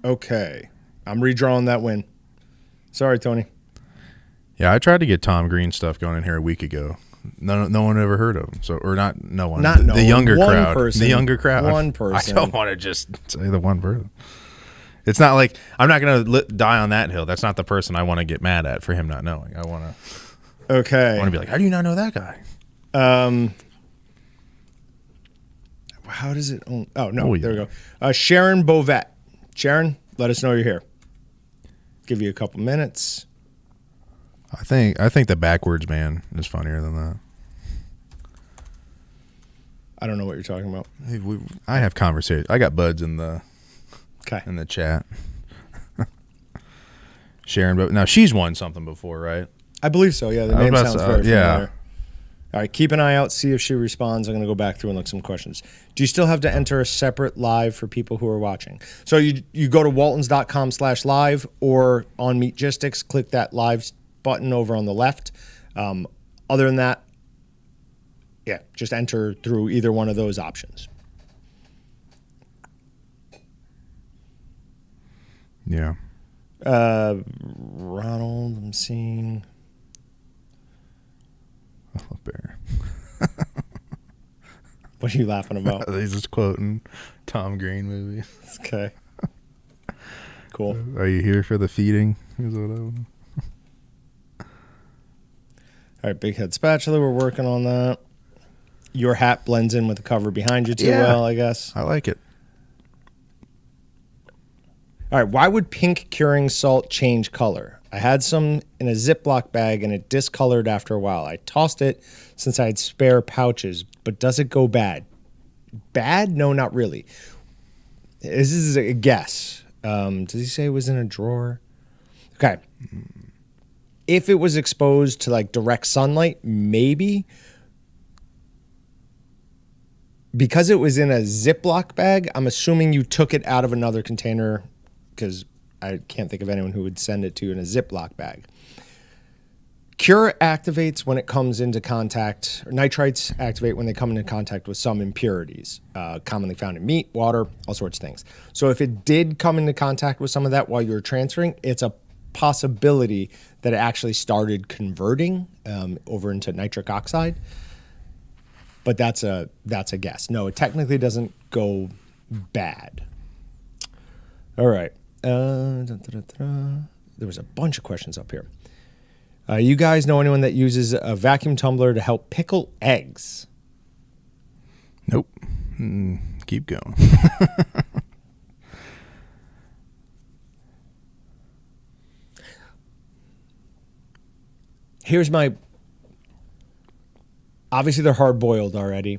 Okay. I'm redrawing that win. Sorry, Tony. Yeah, I tried to get Tom Green stuff going in here a week ago. No one ever heard of him. So, or not no one. Not the younger one crowd. person. The younger crowd. One person. I don't want to just say the one person. It's not like I'm not going to die on that hill. That's not the person I want to get mad at for him not knowing. I want to be like, how do you not know that guy? How does it? Oh no, there we go. Sharon Bovette. Sharon, let us know you're here. Give you a couple minutes. I think the backwards man is funnier than that. I don't know what you're talking about. I have conversations. I got buds in the chat. Sharon, but now she's won something before, right? I believe so. Yeah, the name sounds very familiar. Yeah. All right, keep an eye out. See if she responds. I'm going to go back through and look some questions. Do you still have to enter a separate live for people who are watching? So you go to waltons.com/live or on Meatgistics, click that live button over on the left. Other than that, yeah, just enter through either one of those options. Yeah. Ronald, I'm seeing. Oh, bear. What are you laughing about? He's just quoting Tom Green movie. Okay. Cool. Are you here for the feeding? All right, Big Head Spatula, we're working on that. Your hat blends in with the cover behind you too well, I guess. I like it. All right, why would pink curing salt change color? I had some in a Ziploc bag and it discolored after a while. I tossed it since I had spare pouches, but does it go bad? Bad? No, not really. This is a guess. Does he say it was in a drawer? Okay. If it was exposed to like direct sunlight, maybe. Because it was in a Ziploc bag, I'm assuming you took it out of another container because I can't think of anyone who would send it to you in a Ziploc bag. Cure activates when it comes into contact, or nitrites activate when they come into contact with some impurities, commonly found in meat, water, all sorts of things. So if it did come into contact with some of that while you were transferring, it's a possibility that it actually started converting over into nitric oxide. But that's a guess. No, it technically doesn't go bad. All right. There was a bunch of questions up here. You guys know anyone that uses a vacuum tumbler to help pickle eggs? Nope. Keep going. Here's my... Obviously, they're hard-boiled already.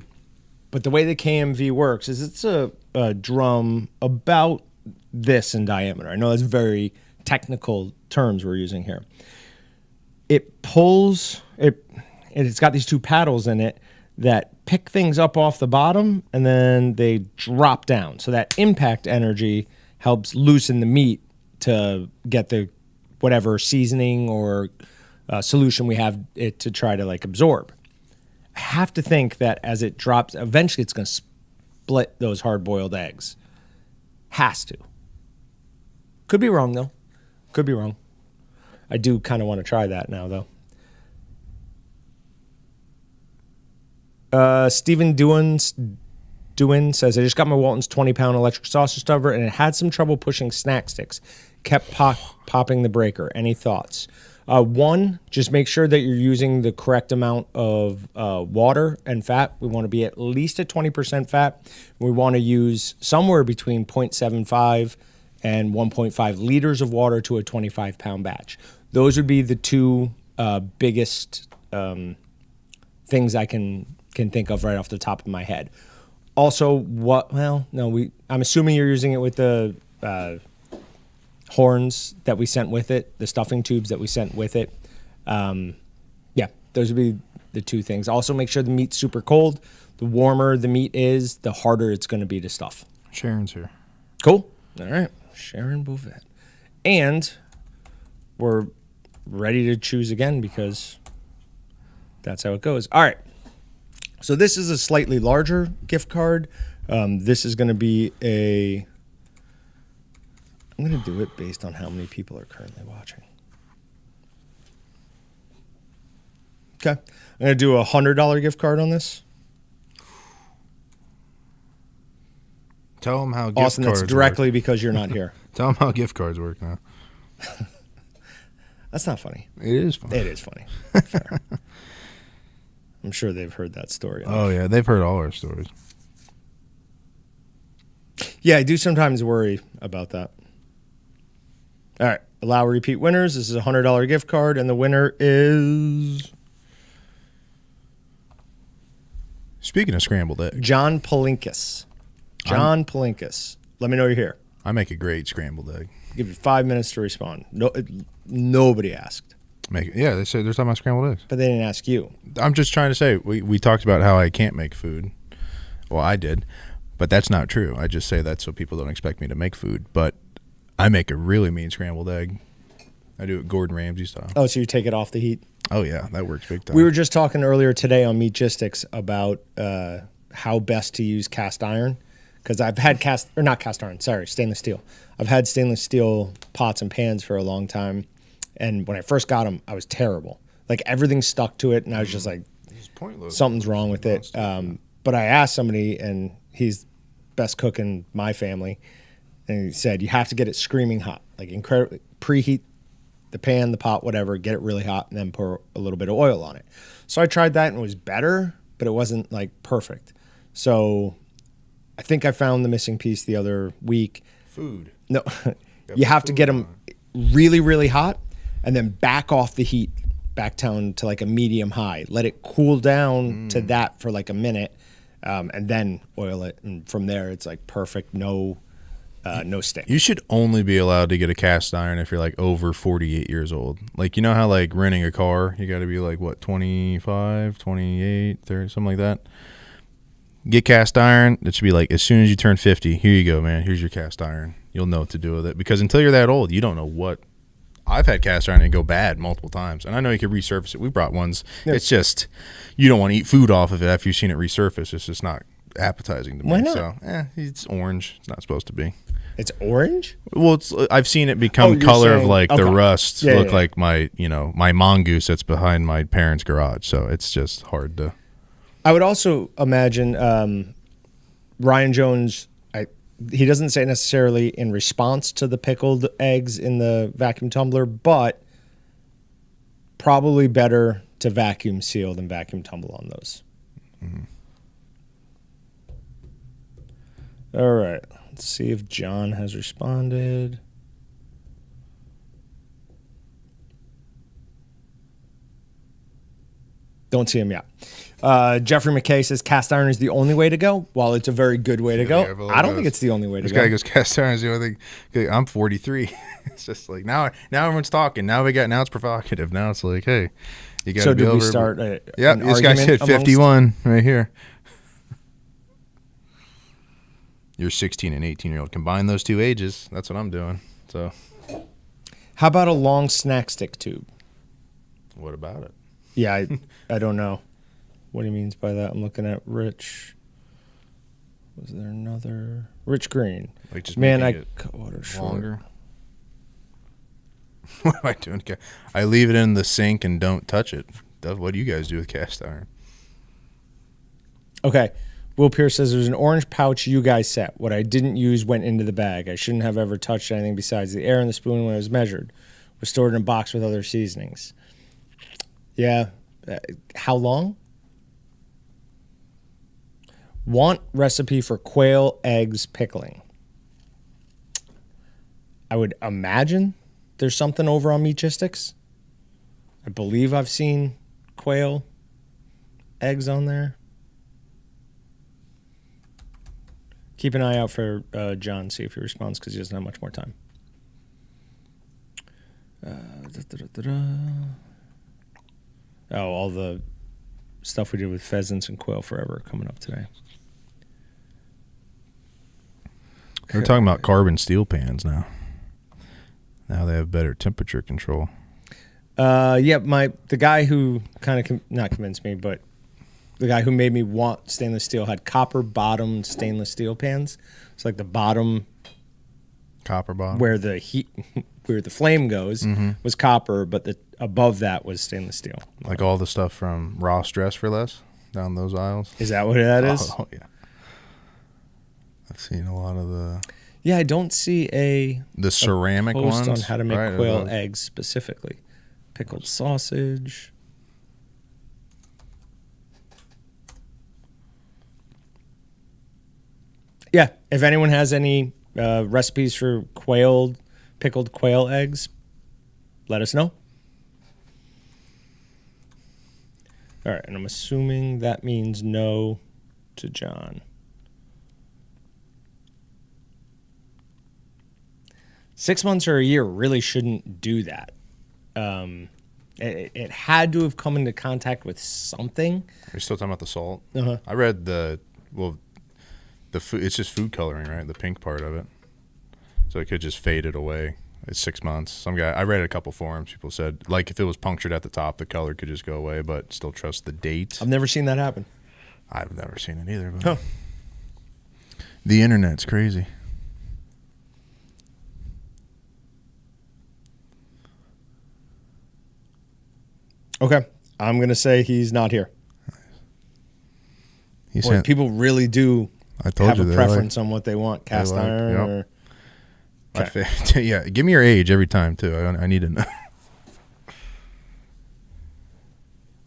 But the way the KMV works is it's a drum about this in diameter. I know that's very technical terms we're using here. It pulls... It's got these two paddles in it that pick things up off the bottom, and then they drop down. So that impact energy helps loosen the meat to get the whatever seasoning or solution we have it to try to like absorb. I have to think that as it drops, eventually it's going to split those hard-boiled eggs. Has to. Could be wrong, though. Could be wrong. I do kind of want to try that now, though. Stephen Dewin says, I just got my Walton's 20-pound electric sausage stuffer, and it had some trouble pushing snack sticks. Kept popping the breaker. Any thoughts? One, just make sure that you're using the correct amount of water and fat. We want to be at least at 20% fat. We want to use somewhere between 0.75 and 1.5 liters of water to a 25-pound batch. Those would be the two biggest things I can think of right off the top of my head. Also, I'm assuming you're using it with the horns that we sent with it, the stuffing tubes that we sent with it. Yeah, those would be the two things. Also, make sure the meat's super cold. The warmer the meat is, the harder it's going to be to stuff. Sharon's here. Cool. All right. Sharon Bovette. And we're ready to choose again because that's how it goes. All right. So this is a slightly larger gift card. This is going to be I'm going to do it based on how many people are currently watching. Okay. I'm going to do a $100 gift card on this. Tell them how gift Austin, cards that's directly work. because you're not here. Tell them how gift cards work now. That's not funny. It is funny. It is funny. Fair. I'm sure they've heard that story. Oh, yeah. They've heard all our stories. Yeah, I do sometimes worry about that. All right. Allow repeat winners. This is a $100 gift card, and the winner is Speaking of scrambled eggs, John Palinkas. John Palinkas. Let me know you're here. I make a great scrambled egg. Give you 5 minutes to respond. No, nobody asked, Yeah, they're talking about scrambled eggs. but they didn't ask you. I'm just trying to say, we talked about how I can't make food. Well, I did, but that's not true. I just say that so people don't expect me to make food. But I make a really mean scrambled egg. I do it Gordon Ramsay style. Oh, so you take it off the heat? Oh, yeah, that works big time. We were just talking earlier today on Meatgistics about how best to use cast iron. Because I've had stainless steel. I've had stainless steel pots and pans for a long time. And when I first got them, I was terrible. Like everything stuck to it. And I was just like, It's pointless. something's wrong with it. But I asked somebody, and he's best cook in my family. And he said, you have to get it screaming hot. Like incredibly preheat the pan, the pot, whatever, get it really hot, and then pour a little bit of oil on it. So I tried that and it was better, but it wasn't like perfect. So I think I found the missing piece the other week. Food. No, you have to get them really, really hot and then back off the heat back down to like a medium high. Let it cool down to that for like a minute and then oil it. And from there, it's like perfect, no stick. You should only be allowed to get a cast iron if you're like over 48 years old. Like, you know how like renting a car, you got to be like, what, 25, 28, 30, something like that? Get cast iron. It should be like, as soon as you turn 50, here you go, man. Here's your cast iron. You'll know what to do with it. Because until you're that old, you don't know what. I've had cast iron and go bad multiple times. And I know you can resurface it. We brought ones. Yeah. It's just, you don't want to eat food off of it after you've seen it resurface. It's just not appetizing to me. Why not? So, it's orange. It's not supposed to be. It's orange? Well, I've seen it become color of like the rust look like my mongoose that's behind my parents' garage. So it's just hard to. I would also imagine Ryan Jones, he doesn't say necessarily in response to the pickled eggs in the vacuum tumbler, but probably better to vacuum seal than vacuum tumble on those. Mm-hmm. All right. Let's see if John has responded. Don't see him yet. Jeffrey McKay says cast iron is the only way to go. While it's a very good way to go, I don't think it's the only way to go. This guy goes, cast iron is the only thing. I'm 43. It's just like now everyone's talking. Now it's provocative. Now it's like, hey, you got to be over. So did we start? Yeah, this guy said 51 right here. You're 16 and 18-year-old. Combine those two ages. That's what I'm doing. So, how about a long snack stick tube? What about it? Yeah, I don't know what he means by that. I'm looking at Rich. Was there another? Rich Green. Like just man, I cut water longer. What am I doing? I leave it in the sink and don't touch it. What do you guys do with cast iron? Okay. Will Pierce says there's an orange pouch you guys set. What I didn't use went into the bag. I shouldn't have ever touched anything besides the air and the spoon when it was measured. Was stored in a box with other seasonings. Yeah. How long? Want recipe for quail eggs pickling. I would imagine there's something over on Meatgistics. I believe I've seen quail eggs on there. Keep an eye out for John, see if he responds, because he doesn't have much more time. Oh, all the stuff we did with pheasants and quail forever coming up today. We're talking about carbon steel pans now. Now they have better temperature control. Yeah, the guy who kind of not convinced me, but the guy who made me want stainless steel had copper bottomed stainless steel pans. It's like the bottom Copper bottom. where the heat, where the flame goes, was copper, but the above that was stainless steel. Like all the stuff from Ross Dress for Less down those aisles. Is that what that is? Oh, yeah. I've seen a lot of the Yeah, I don't see the ceramic post ones on how to make right, quail eggs specifically. Pickled sausage. Yeah, if anyone has any recipes for pickled quail eggs, let us know. All right, and I'm assuming that means no to John. 6 months or a year really shouldn't do that. It had to have come into contact with something. Are you still talking about the salt? Uh-huh. I read the food. It's just food coloring, right? The pink part of it. So it could just fade it away. It's 6 months. I read a couple forums. People said like if it was punctured at the top, the color could just go away, but still trust the date. I've never seen that happen. I've never seen it either. But the internet's crazy. Okay, I'm gonna say he's not here. Boy, people really do have a preference on what they want, cast iron or... Okay. Yeah, give me your age every time, too. I need to know.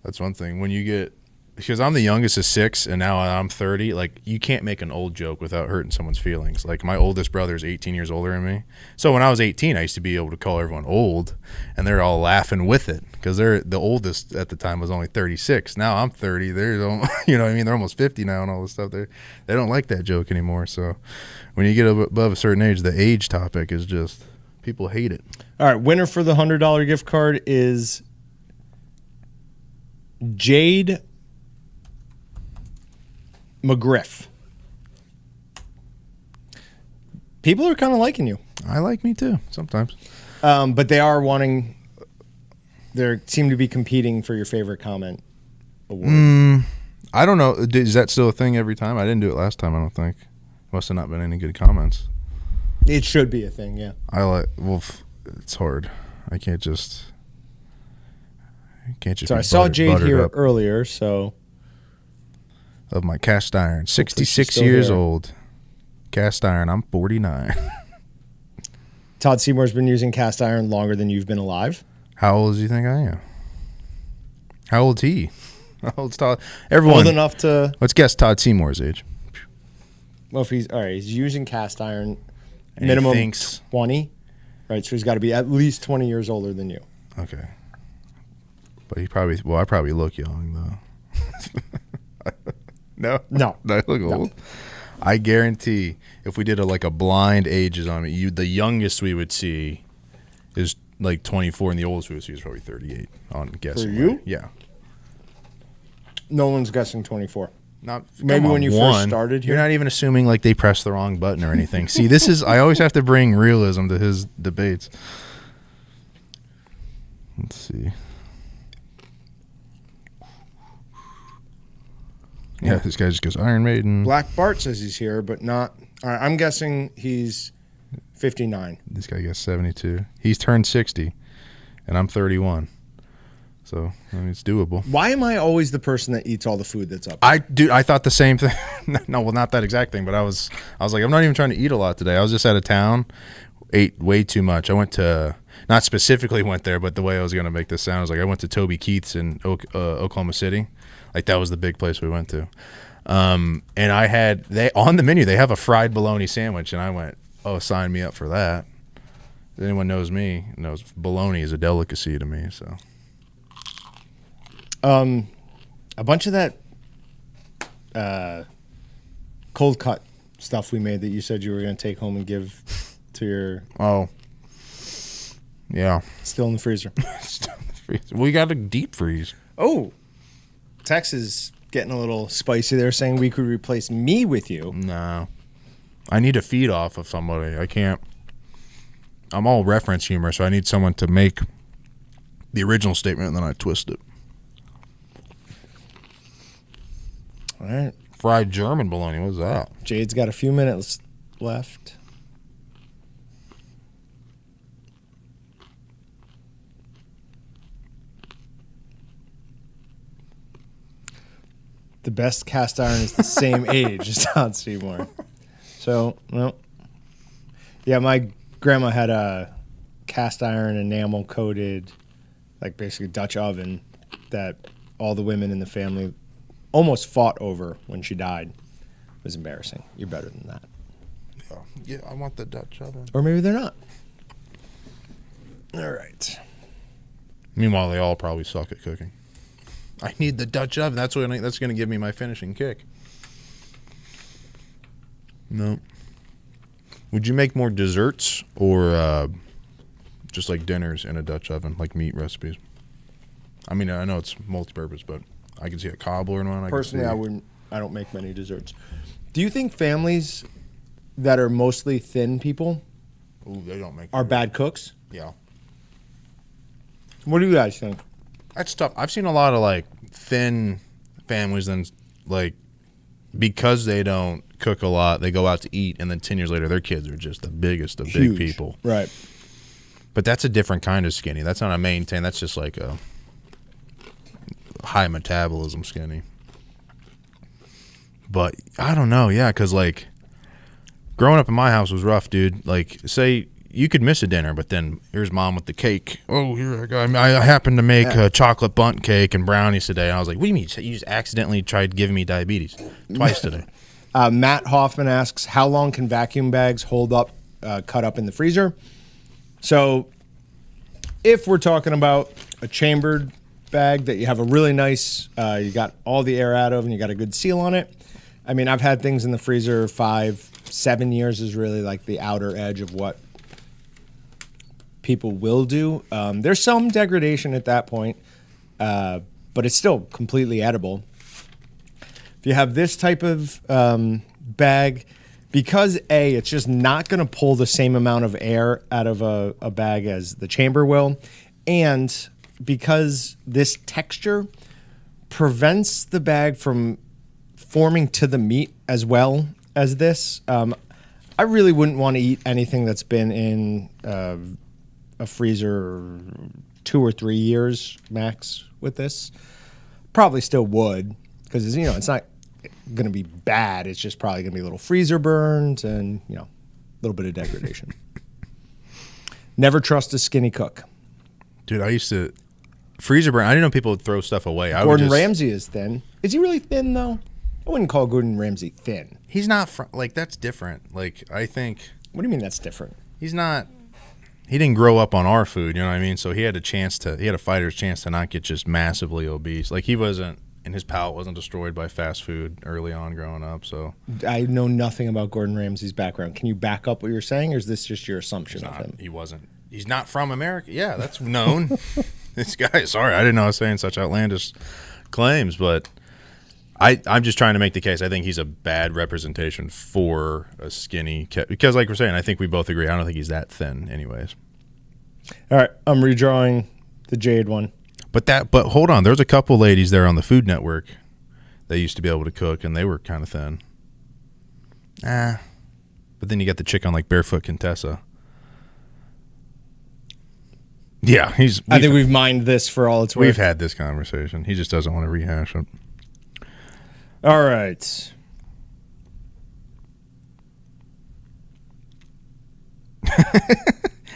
That's one thing. When you get... Because I'm the youngest of 6, and now I'm 30. Like, you can't make an old joke without hurting someone's feelings. Like, my oldest brother is 18 years older than me. So when I was 18, I used to be able to call everyone old, and they're all laughing with it. Because the oldest at the time was only 36. Now I'm 30. They're, you know what I mean? They're almost 50 now and all this stuff. They don't like that joke anymore. So when you get above a certain age, the age topic is just, people hate it. All right, winner for the $100 gift card is Jade McGriff. People are kind of liking you. I like me too, sometimes. But they are wanting... They seem to be competing for your favorite comment award. I don't know. Is that still a thing every time? I didn't do it last time, I don't think. Must have not been any good comments. It should be a thing, yeah. It's hard. I can't just... So I saw Jade here earlier, so... Of my cast iron. 66 years old. Cast iron. I'm 49. Todd Seymour's been using cast iron longer than you've been alive. How old do you think I am? How old's he? How old's Todd? Everyone. Old enough to... Let's guess Todd Seymour's age. Well, if he's... All right, he's using cast iron And minimum 20. Right, so he's got to be at least 20 years older than you. Okay. But he probably... Well, I probably look young, though. No? No. Do I look old? I guarantee if we did a blind ages on me, the youngest we would see is like 24, and the oldest we would see is probably 38 on guessing. For you? Yeah. No one's guessing 24. Not Maybe when you first started here. You're not even assuming like they pressed the wrong button or anything. See, this is... I always have to bring realism to his debates. Let's see. Yeah, this guy just goes Iron Maiden. Black Bart says he's here, but not... All right, I'm guessing he's 59. This guy gets 72. He's turned 60, and I'm 31. So, I mean, it's doable. Why am I always the person that eats all the food that's up? I thought the same thing. No, well, not that exact thing, but I was like, I'm not even trying to eat a lot today. I was just out of town, ate way too much. I went to... Not specifically went there, but the way I was going to make this sound was like I went to Toby Keith's in Oklahoma City. Like that was the big place we went to. And on the menu, they have a fried bologna sandwich. And I went, oh, sign me up for that. If anyone knows me, knows bologna is a delicacy to me. So, a bunch of that cold cut stuff we made that you said you were going to take home and give to your... Oh, yeah. Still in the freezer. Still in the freezer. We got to deep freeze. Oh, Tex is getting a little spicy there, saying we could replace me with you. No. I need a feed off of somebody. I can't. I'm all reference humor, so I need someone to make the original statement and then I twist it. All right. Fried German bologna. What's that? Jade's got a few minutes left. The best cast iron is the same age as Todd Seymour. So, well, yeah, my grandma had a cast iron enamel coated, like basically Dutch oven that all the women in the family almost fought over when she died. It was embarrassing. You're better than that. Yeah, I want the Dutch oven. Or maybe they're not. All right. Meanwhile, they all probably suck at cooking. I need the Dutch oven. That's going to give me my finishing kick. No. Would you make more desserts or just like dinners in a Dutch oven, like meat recipes? I mean, I know it's multi-purpose, but I can see a cobbler in one. Personally, I don't make many desserts. Do you think families that are mostly thin people they don't make are bad cooks? Yeah. What do you guys think? That's tough. I've seen a lot of like thin families and like because they don't cook a lot, they go out to eat, and then 10 years later, their kids are just the biggest of Huge. big people. Right. But that's a different kind of skinny. That's not a maintain. That's just like a high metabolism skinny. But I don't know. Yeah, because like growing up in my house was rough, dude. Like say you could miss a dinner, but then here's mom with the cake. Oh, here I go. I happened to make a chocolate bundt cake and brownies today. And I was like, what do you mean? You just accidentally tried giving me diabetes twice today. Matt Hoffman asks, how long can vacuum bags hold up, cut up in the freezer? So if we're talking about a chambered bag that you have a really nice, you got all the air out of and you got a good seal on it. I mean, I've had things in the freezer 5-7 years is really like the outer edge of what people will do. There's some degradation at that point, but it's still completely edible. If you have this type of bag, because it's just not going to pull the same amount of air out of a bag as the chamber will, and because this texture prevents the bag from forming to the meat as well as this, I really wouldn't want to eat anything that's been in a freezer 2 or 3 years max with this. Probably still would, because it's not going to be bad. It's just probably going to be a little freezer burned and a little bit of degradation. Never trust a skinny cook. Dude, I used to freezer burn. I didn't know people would throw stuff away. Gordon Ramsay is thin. Is he really thin though? I wouldn't call Gordon Ramsay thin. He's not like that's different. Like I think. What do you mean that's different? He's not. He didn't grow up on our food, you know what I mean? So he had a fighter's chance to not get just massively obese. Like he wasn't, and his palate wasn't destroyed by fast food early on growing up. So I know nothing about Gordon Ramsay's background. Can you back up what you're saying, or is this just your assumption of him? He wasn't. He's not from America. Yeah, that's known. This guy, sorry, I didn't know I was saying such outlandish claims, but I'm just trying to make the case. I think he's a bad representation for a skinny cat because, like we're saying, I think we both agree. I don't think he's that thin, anyways. All right, I'm redrawing the Jade one. But hold on, there's a couple ladies there on the Food Network that used to be able to cook, and they were kind of thin. But then you got the chick on like Barefoot Contessa. Yeah, I think we've mined this for all it's worth. We've had this conversation. He just doesn't want to rehash it. All right.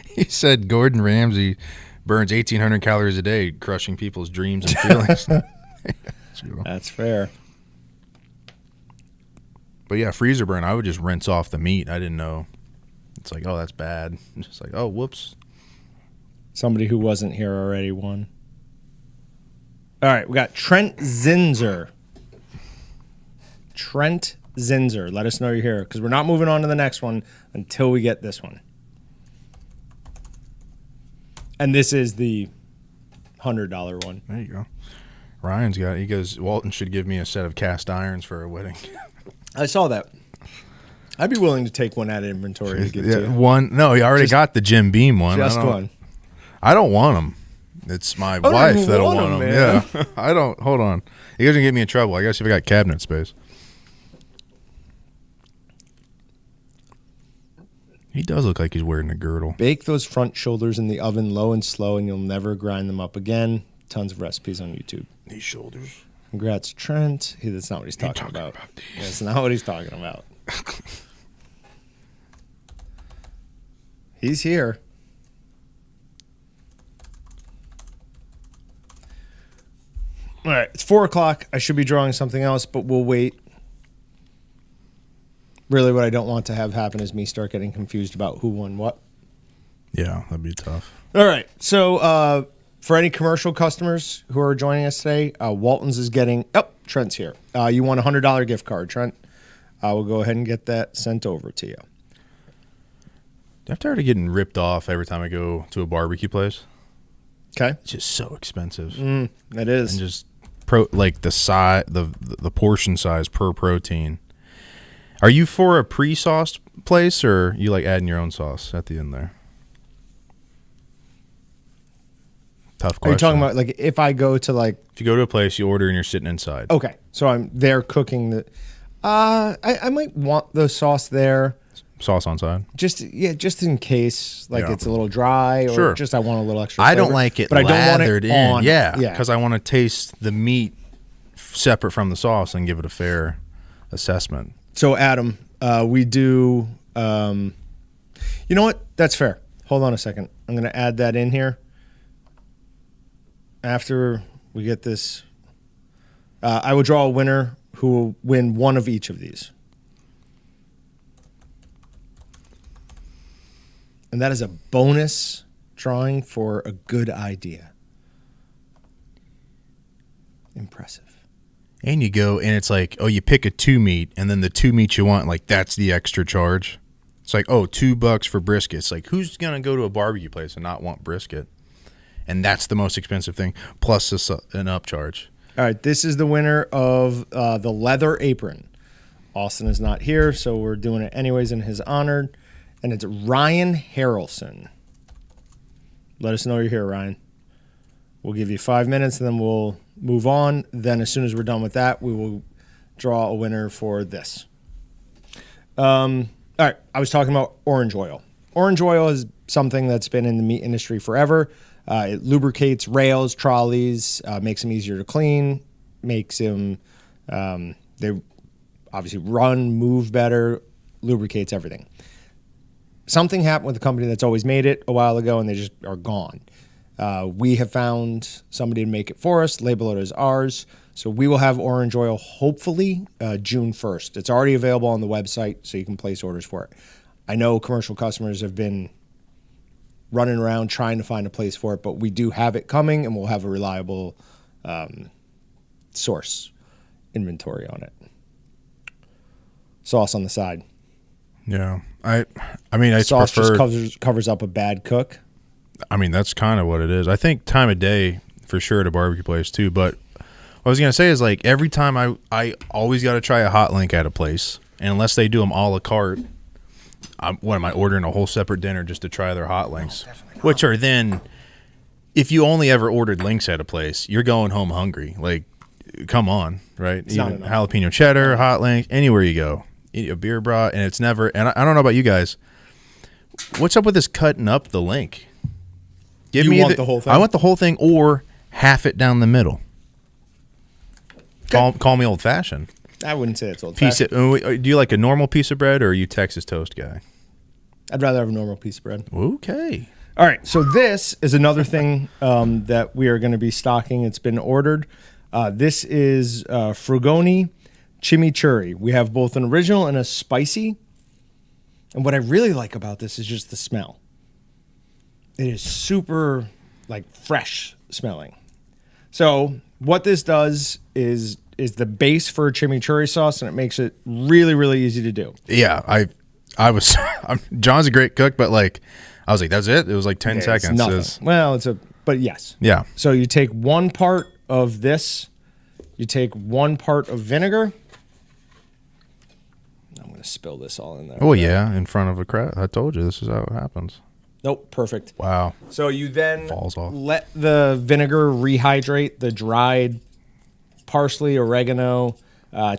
He said Gordon Ramsay burns 1,800 calories a day, crushing people's dreams and feelings. That's fair. But yeah, freezer burn, I would just rinse off the meat. I didn't know. It's like, oh, that's bad. It's just like, oh, whoops. Somebody who wasn't here already won. All right, we got Trent Zinzer. Trent Zinzer. Let us know you're here, because we're not moving on to the next one until we get this one. And this is the $100 one. There you go. Ryan's got it. He goes, Walton should give me a set of cast irons for a wedding. I saw that. I'd be willing to take one out of inventory to give to you. One. No, he already got the Jim Beam one. Just one. I don't want them. It's my wife that'll want them. Yeah. I don't. Hold on. He doesn't get me in trouble. I guess if I got cabinet space. He does look like he's wearing a girdle. Bake those front shoulders in the oven low and slow, and you'll never grind them up again. Tons of recipes on YouTube. These shoulders. Congrats, Trent. That's not what he's talking about. That's not what he's talking about. He's here. All right, it's 4 o'clock. I should be drawing something else, but we'll wait. Really, what I don't want to have happen is me start getting confused about who won what. Yeah, that'd be tough. All right, so for any commercial customers who are joining us today, Walton's is getting... Oh, Trent's here. You want a $100 gift card, Trent. I will go ahead and get that sent over to you. I'm tired of getting ripped off every time I go to a barbecue place. Okay. It's just so expensive. It is. And just like the size, the portion size per protein. Are you for a pre-sauced place, or you like adding your own sauce at the end there? Tough question. Are you talking about like if I go to like... If you go to a place, you order and you're sitting inside. Okay, so I'm there cooking the... I might want the sauce there. Sauce on side. Just in case it's a little dry, or Sure. just I want a little extra I flavor. don't like it but lathered I don't want it in. on. Yeah, because I want to taste the meat separate from the sauce and give it a fair assessment. So Adam, we do... you know what? That's fair. Hold on a second. I'm going to add that in here. After we get this, I will draw a winner who will win one of each of these. And that is a bonus drawing for a good idea. Impressive. And you go, and it's like, oh, you pick a 2 meat, and then the 2 meats you want, like, that's the extra charge. It's like, oh, $2 for brisket. It's like, who's going to go to a barbecue place and not want brisket? And that's the most expensive thing, plus an upcharge. All right, this is the winner of the Leather Apron. Austin is not here, so we're doing it anyways in his honor. And it's Ryan Harrelson. Let us know you're here, Ryan. We'll give you 5 minutes, and then we'll move on. Then as soon as we're done with that, we will draw a winner for this. All right, I was talking about orange oil. Orange oil is something that's been in the meat industry forever. It lubricates rails, trolleys, makes them easier to clean, makes them, they obviously run, move better, lubricates everything. Something happened with the company that's always made it a while ago, and they just are gone. We have found somebody to make it for us, label it as ours. So we will have orange oil hopefully June 1st. It's already available on the website, so you can place orders for it. I know commercial customers have been running around trying to find a place for it, but we do have it coming, and we'll have a reliable source inventory on it. Sauce on the side. Yeah. I mean, I sauce prefer... just covers up a bad cook. I mean, that's kind of what it is. I think time of day for sure at a barbecue place too. But what I was going to say is, like, every time I always got to try a hot link at a place. And unless they do them a la carte, what am I ordering a whole separate dinner just to try their hot links? Which are then, if you only ever ordered links at a place, you're going home hungry. Like, come on, right? It's even jalapeno cheddar, hot link, anywhere you go. Eat a beer bra, and it's never, and I don't know about you guys. What's up with this cutting up the link? Give me the whole thing? I want the whole thing, or half it down the middle. Call me old fashioned. I wouldn't say it's old fashioned. Do you like a normal piece of bread, or are you Texas toast guy? I'd rather have a normal piece of bread. Okay. All right. So this is another thing that we are going to be stocking. It's been ordered. This is Frugoni chimichurri. We have both an original and a spicy. And what I really like about this is just the smell. It is super, like, fresh smelling. So what this does is the base for a chimichurri sauce, and it makes it really, really easy to do. Yeah, I was John's a great cook, but like I was like, that's it. It was like 10 seconds. It's nothing. But yes. Yeah. So you take 1 part of this, you take 1 part of vinegar. I'm going to spill this all in there. Oh yeah, in front of a crowd. I told you this is how it happens. Nope, perfect. Wow. So you then falls off. Let the vinegar rehydrate the dried parsley, oregano.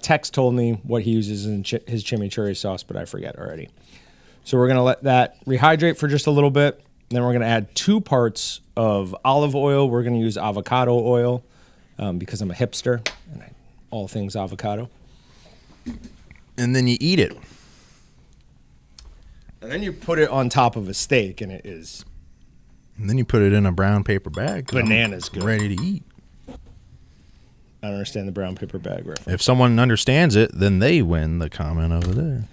Tex told me what he uses in his chimichurri sauce, but I forget already. So we're going to let that rehydrate for just a little bit. Then we're going to add 2 parts of olive oil. We're going to use avocado oil. because I'm a hipster and all things avocado. And then you eat it. And then you put it on top of a steak, and it is And then you put it in a brown paper bag. Bananas good. Ready to eat. I don't understand the brown paper bag reference. If someone understands it, then they win the comment over there.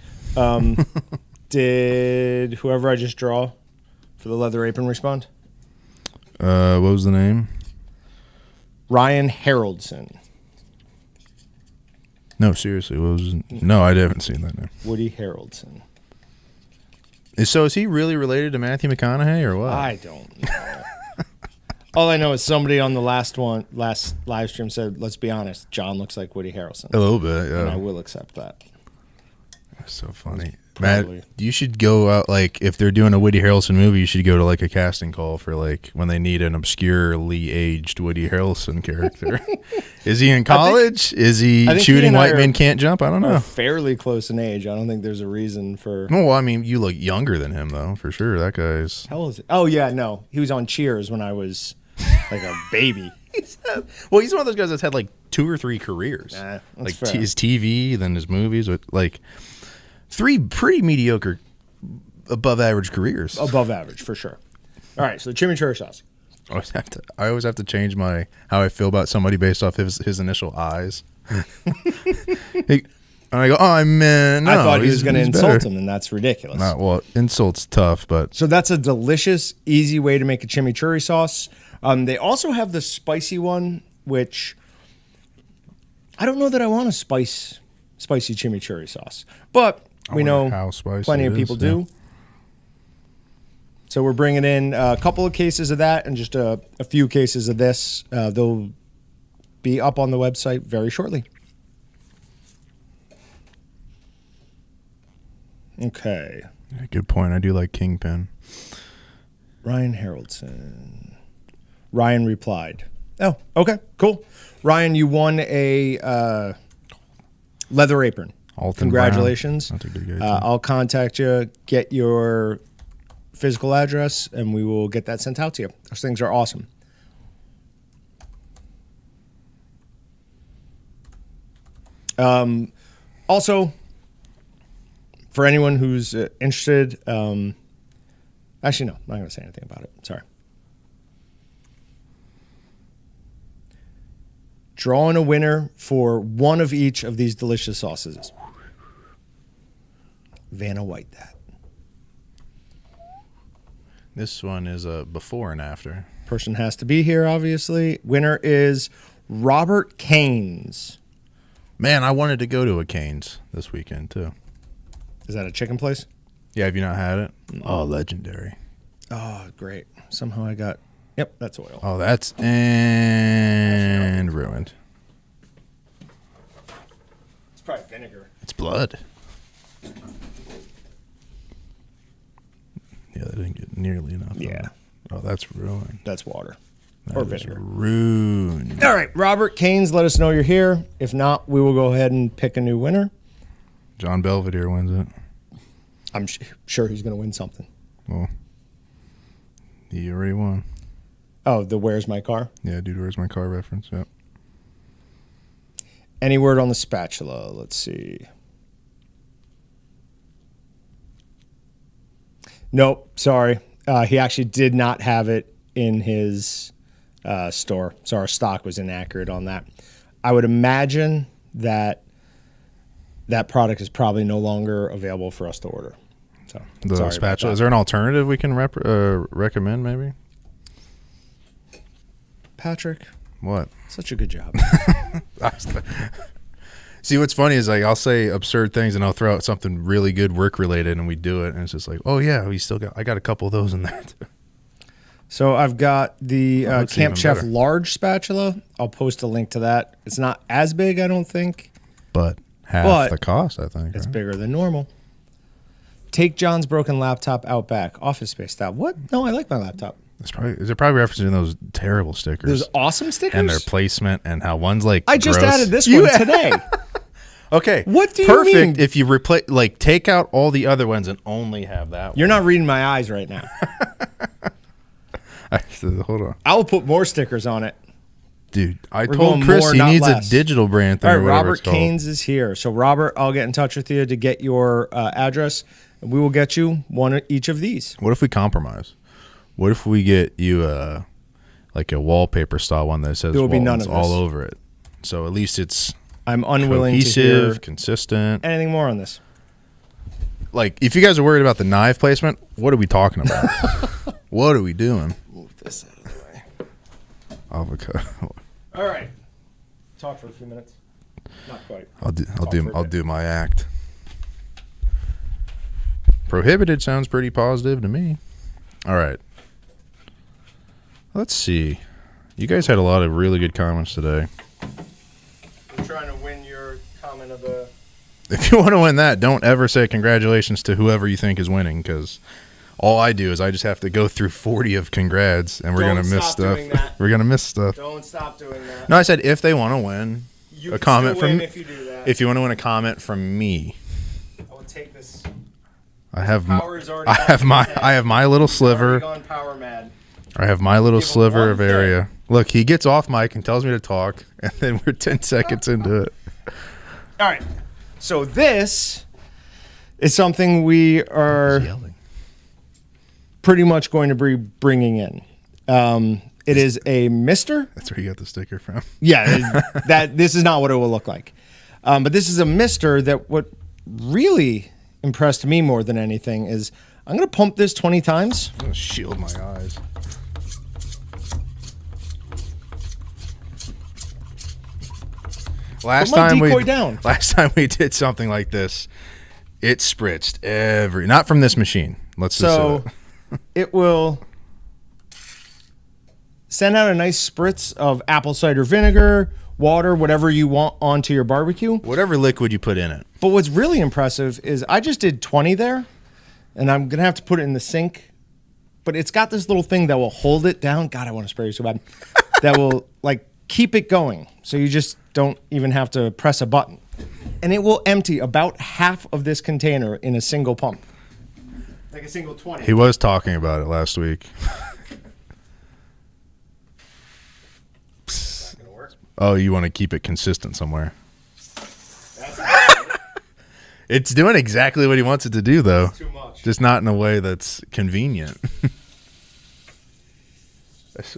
Did whoever I just draw for the Leather Apron respond? What was the name? Ryan Haroldson. No, seriously. What was? No, I haven't seen that name. Woody Haroldson. So is he really related to Matthew McConaughey or what? I don't know. All I know is somebody on the last live stream said, let's be honest, John looks like Woody Harrelson. A little bit, yeah. And I will accept that. That's so funny. Probably. Matt, you should go out, like, if they're doing a Woody Harrelson movie, you should go to, like, a casting call for, like, when they need an obscurely aged Woody Harrelson character. Is he in college? Is he shooting White Men Can't Jump? I don't know. Fairly close in age. I don't think there's a reason for... No, well, I mean, you look younger than him, though, for sure. That guy's... How old is it? Oh, yeah, no. He was on Cheers when I was, like, a baby. He's one of those guys that's had, like, 2 or 3 careers. Nah, that's like, fair. his TV, then his movies, like... 3 pretty mediocre, above average careers. Above average, for sure. All right, so the chimichurri sauce. I always have to change how I feel about somebody based off his initial eyes. And I go, oh, man, no. I thought he was going to insult better. him, and that's ridiculous. Well, insult's tough, but... So that's a delicious, easy way to make a chimichurri sauce. They also have the spicy one, which I don't know that I want a spicy chimichurri sauce, but we know how spicy plenty of it people is, do. yeah. So we're bringing in a couple of cases of that and just a few cases of this. They'll be up on the website very shortly. Okay. Yeah, good point. I do like Kingpin. Ryan Haroldson. Ryan replied. Oh, okay, cool. Ryan, you won a Leather Apron. Alton Congratulations. Brown. That's a good guy, too. I'll contact you, get your physical address, and we will get that sent out to you. Those things are awesome. Also, for anyone who's interested, actually, no, I'm not going to say anything about it. Sorry. Drawing a winner for one of each of these delicious sauces. Vanna White that. This one is a before and after. Person has to be here, obviously. Winner is Robert Caines. Man, I wanted to go to a Cane's this weekend, too. Is that a chicken place? Yeah, have you not had it? Oh, legendary. Oh, great. Somehow I got... Yep, that's oil. Oh, that's... And ruined. It's probably vinegar. It's blood. Yeah, that didn't get nearly enough. Yeah. Oh, that's ruined. That's water. That Or is vinegar. ruined. All right, Robert Caines, let us know you're here. If not, we will go ahead and pick a new winner. John Belvedere wins it. I'm sure he's going to win something. Well, he already won. Oh, the Where's My Car? Yeah, dude, where's my car reference? Yep. Any word on the spatula? Let's see. Nope, sorry. He actually did not have it in his store, so our stock was inaccurate on that. I would imagine that product is probably no longer available for us to order. So The sorry spatula. about Is there an alternative we can recommend, maybe? Patrick, What? such a good job. See, what's funny is like I'll say absurd things and I'll throw out something really good work related and we do it and it's just like, oh yeah, I got a couple of those in there too. So I've got the that's Camp even Chef better. large spatula. I'll post a link to that. It's not as big, I don't think. But half the cost, I think. It's right? bigger than normal. Take John's broken laptop out back. Office Space style. What? No, I like my laptop. Is it probably referencing those terrible stickers? There's awesome stickers. and their placement and how one's like I just gross. added this one today. Okay. What do you Perfect mean? if you replace take out all the other ones and only have that You're not reading my eyes right now. one. Hold on. I will put more stickers on it. Dude, I We're told going Chris more, he not needs less. a digital brand thing All or right, whatever Robert it's called. Keynes is here. So, Robert, I'll get in touch with you to get your address, and we will get you one of each of these. What if we compromise? What if we get you like a wallpaper style one that says There will be none Walton's of all this. over it? So at least it's I'm unwilling cohesive, to hear consistent. anything more on this. Like, if you guys are worried about the knife placement, what are we talking about? What are we doing? Move this out of the way. Avocado. All right. Talk for a few minutes. Not quite. I'll do my act. Prohibited sounds pretty positive to me. All right. Let's see. You guys had a lot of really good comments today. I'm trying to win your comment of the... If you want to win that, don't ever say congratulations to whoever you think is winning, because all I do is I just have to go through 40 of congrats, and we're going to miss stuff. We're going to miss stuff. Don't stop doing that. No, I said if they want to win You a can comment still from win if you do that. if you want to win a comment from me, I will take this. I have Power is already I gone have to my his head. I have my little Already sliver. gone power mad. I have my little Give him sliver one of thing. area. Look, he gets off mic and tells me to talk, and then we're 10 seconds into it. All right. So this is something we are Yelling. pretty much going to be bringing in. It is a mister. That's where you got the sticker from. Yeah, that this is not what it will look like. But this is a mister that what really impressed me more than anything is I'm going to pump this 20 times. I'm gonna shield my eyes. Last my time decoy down. Last time we did something like this, it spritzed not from this machine. Let's just say So that. it will send out a nice spritz of apple cider vinegar, water, whatever you want onto your barbecue. Whatever liquid you put in it. But what's really impressive is I just did 20 there, and I'm going to have to put it in the sink. But it's got this little thing that will hold it down. God, I want to spray you so bad. That will like keep it going. So you just don't even have to press a button. And it will empty about half of this container in a single pump. Like a single 20. He was talking about it last week. Not gonna work. Oh, you want to keep it consistent somewhere. That's It's doing exactly what he wants it to do, though. too much. Just not in a way that's convenient. It's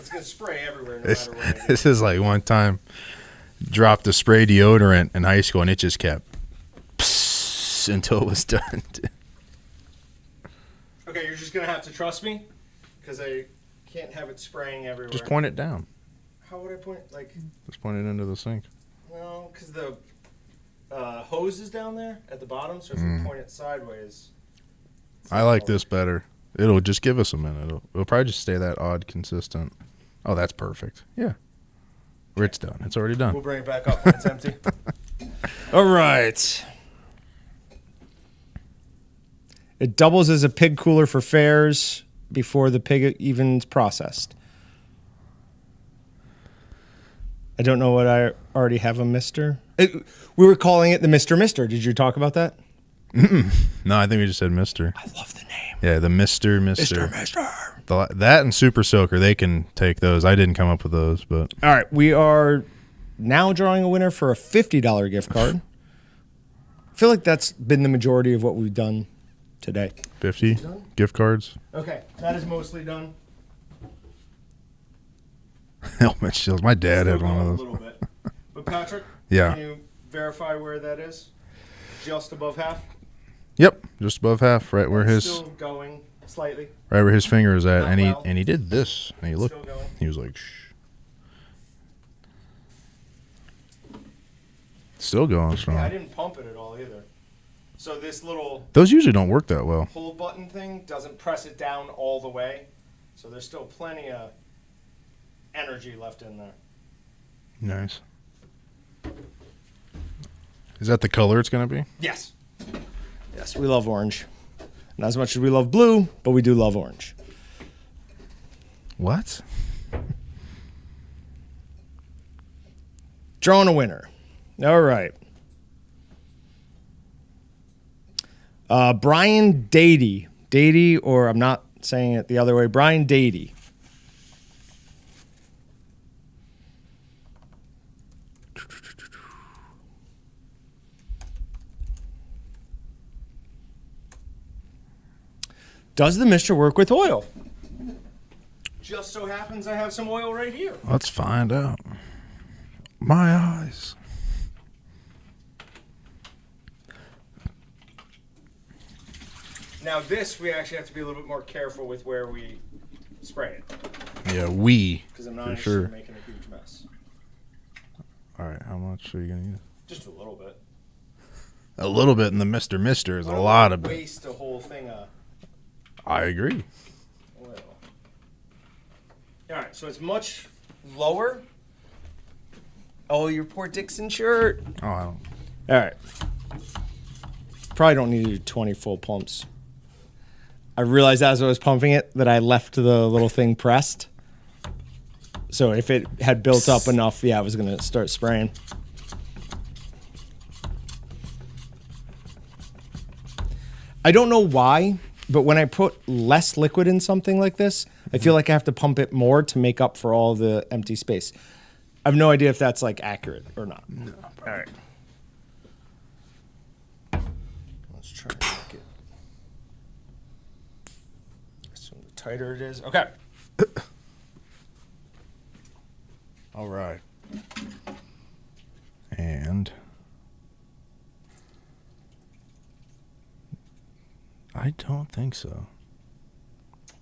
gonna spray everywhere no matter what I do. This is like one time dropped a spray deodorant in high school and it just kept until it was done. Okay, you're just gonna have to trust me because I can't have it spraying everywhere. Just point it down. How would I point? Like, Just point it into the sink. no, because the hose is down there at the bottom. So if you point it sideways, it's I not like gonna this better. It'll just give us a minute. It'll probably just stay that odd consistent. Oh, that's perfect. Yeah. Where it's done. It's already work. done. We'll bring it back up when it's empty. All right. It doubles as a pig cooler for fairs before the pig even's processed. I don't know what I already have a mister. We were calling it the Mr. Mister. Did you talk about that? No, I think we just said Mister. I love the name. Yeah, the Mister. Mister. That and Super Soaker, they can take those. I didn't come up with those, but All right. We are now drawing a winner for a $50 gift card. I feel like that's been the majority of what we've done today. 50 gift cards. Okay. That is mostly done. Helmet shields. My dad Still had one going of a those. little bit. But Patrick, Yeah. can you verify where that is? Just above half? Yep, just above half, right where his Still going slightly. finger is at, Not and well. he did this, and he looked. Still going. He was like, "Shh." Still going strong. Yeah, I didn't pump it at all either. So this little Those usually don't work that well. pull button thing doesn't press it down all the way. So there's still plenty of energy left in there. Nice. Is that the color it's gonna be? Yes. Yes, we love orange. Not as much as we love blue, but we do love orange. What? Drawing a winner. All right. Brian Dady. Dady, or I'm not saying it the other way. Brian Dady. Does the mister work with oil? Just so happens I have some oil right here. Let's find out. My eyes. Now this, we actually have to be a little bit more careful with where we spray it. Yeah, Because I'm not for interested sure. in making a huge mess. All right, how much are you gonna use? Just a little bit. A little bit in the Mister is I a don't lot wanna of it. waste a whole thing of I agree. oil. All right, so it's much lower. Oh, your poor Dixon shirt. Oh, I don't. All right. Probably don't need to do 20 full pumps. I realized as I was pumping it that I left the little thing pressed. So if it had built up enough, yeah, I was going to start spraying. I don't know why, but when I put less liquid in something like this, I feel like I have to pump it more to make up for all the empty space. I have no idea if that's like accurate or not. No, all right. Let's try and make it. So the tighter it is. Okay. All right. And I don't think so.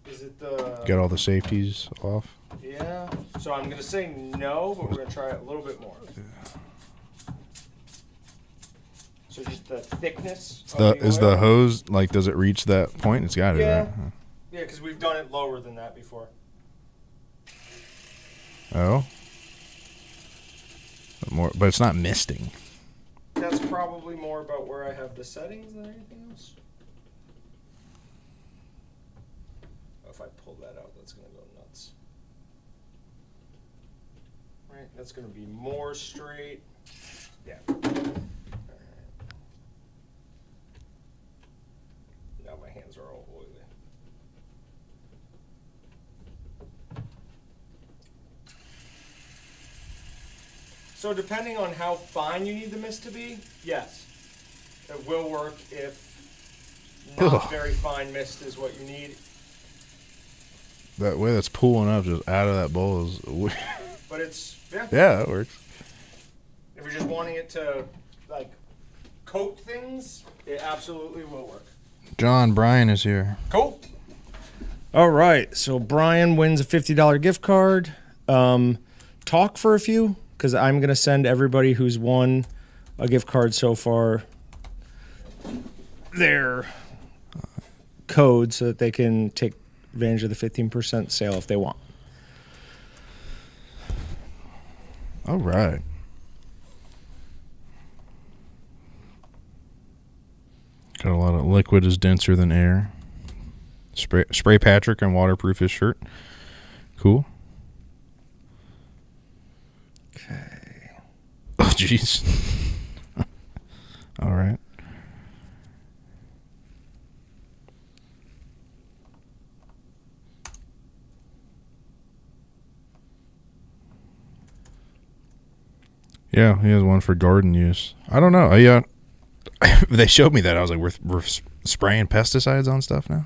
Is it the... Get all the safeties off. Yeah. So I'm going to say no, but we're going to try it a little bit more. So just the thickness Is the hose, like, does it reach that point? It's got it, Yeah. right? Yeah, because we've done it lower than that before. Oh. But it's not misting. That's probably more about where I have the settings than anything else. Oh, if I pull that out, that's going to go nuts. Right, that's going to be more straight. Yeah. All right. Now my hands are all oily. So depending on how fine you need the mist to be, yes, it will work if not Ugh. very fine mist is what you need. That way that's pooling up just out of that bowl is... But it's, yeah. Yeah, that works. If you're just wanting it to, like, coat things, it absolutely will work. John, Brian is here. Cool. All right, so Brian wins a $50 gift card. Talk for a few, because I'm going to send everybody who's won a gift card so far their code so that they can take advantage of the 15% sale if they want. All right. Got a lot of liquid is denser than air. Spray Patrick and waterproof his shirt. Cool. Okay. Oh, jeez. All right. Yeah, he has one for garden use. I don't know. They showed me that. I was like, we're spraying pesticides on stuff now?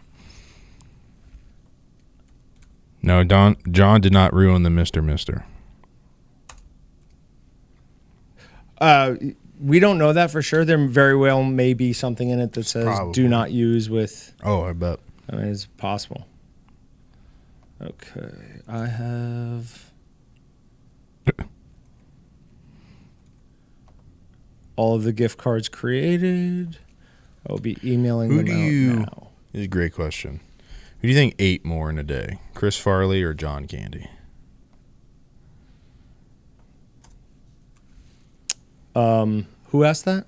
No, John did not ruin the Mister. We don't know that for sure. There very well may be something in it that says Probably. do not use with... Oh, I bet. I mean, it's possible. Okay, I have all of the gift cards created. I'll be emailing them out now. This is a great question. Who do you think ate more in a day? Chris Farley or John Candy? Who asked that?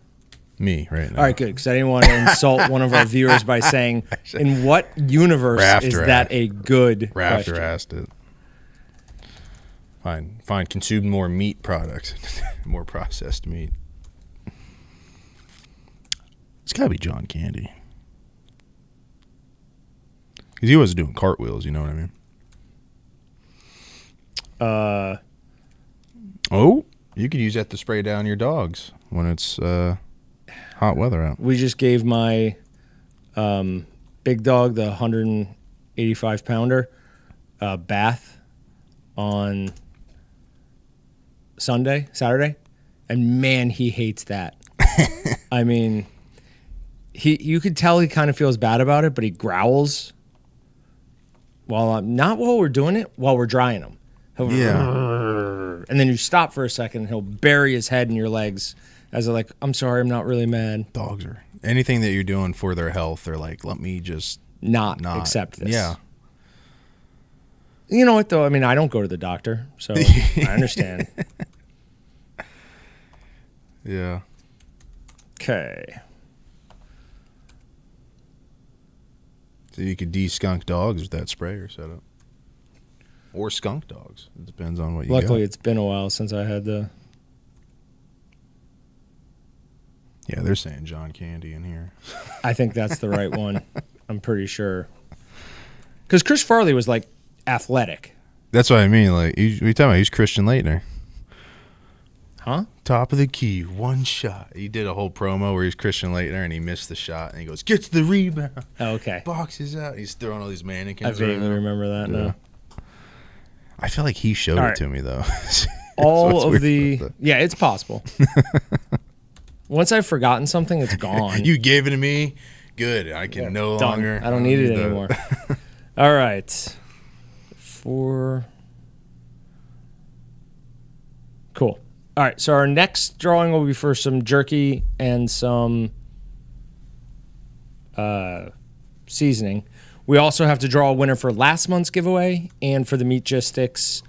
Me, right now. All right, good, because I didn't want to insult one of our viewers by saying, in what universe is that a good question? Rafter asked it. Fine. Consume more meat products. More processed meat. It's got to be John Candy. Because he wasn't doing cartwheels, you know what I mean? Oh, you could use that to spray down your dogs when it's hot weather out. We just gave my Big Dog, the 185 pounder, bath on Saturday, and man, he hates that. I mean, you could tell he kind of feels bad about it, but he growls not while we're doing it, while we're drying him. And then you stop for a second, and he'll bury his head in your legs as like, I'm sorry, I'm not really mad. Dogs are anything that you're doing for their health. They're like, let me just not accept this. Yeah. You know what, though? I mean, I don't go to the doctor, so I understand. Yeah. Okay. So you could de-skunk dogs with that sprayer setup. Or skunk dogs. It depends on what you Luckily, got. it's been a while since I had the... Yeah, they're saying John Candy in here. I think that's the right one. I'm pretty sure. Because Chris Farley was, like, athletic. That's what I mean. Like, we talking about he's Christian Laettner. Huh? Top of the key, one shot. He did a whole promo where he's Christian Laettner and he missed the shot and he goes, gets the rebound. Oh, okay. Boxes out. He's throwing all these mannequins I vaguely remember that now. I feel like he showed it to me, though. Yeah, it's possible. Once I've forgotten something, it's gone. You gave it to me? Good. I can no Done. longer. I don't need it anymore. All right. Cool. All right, so our next drawing will be for some jerky and some seasoning. We also have to draw a winner for last month's giveaway and for the Meatgistics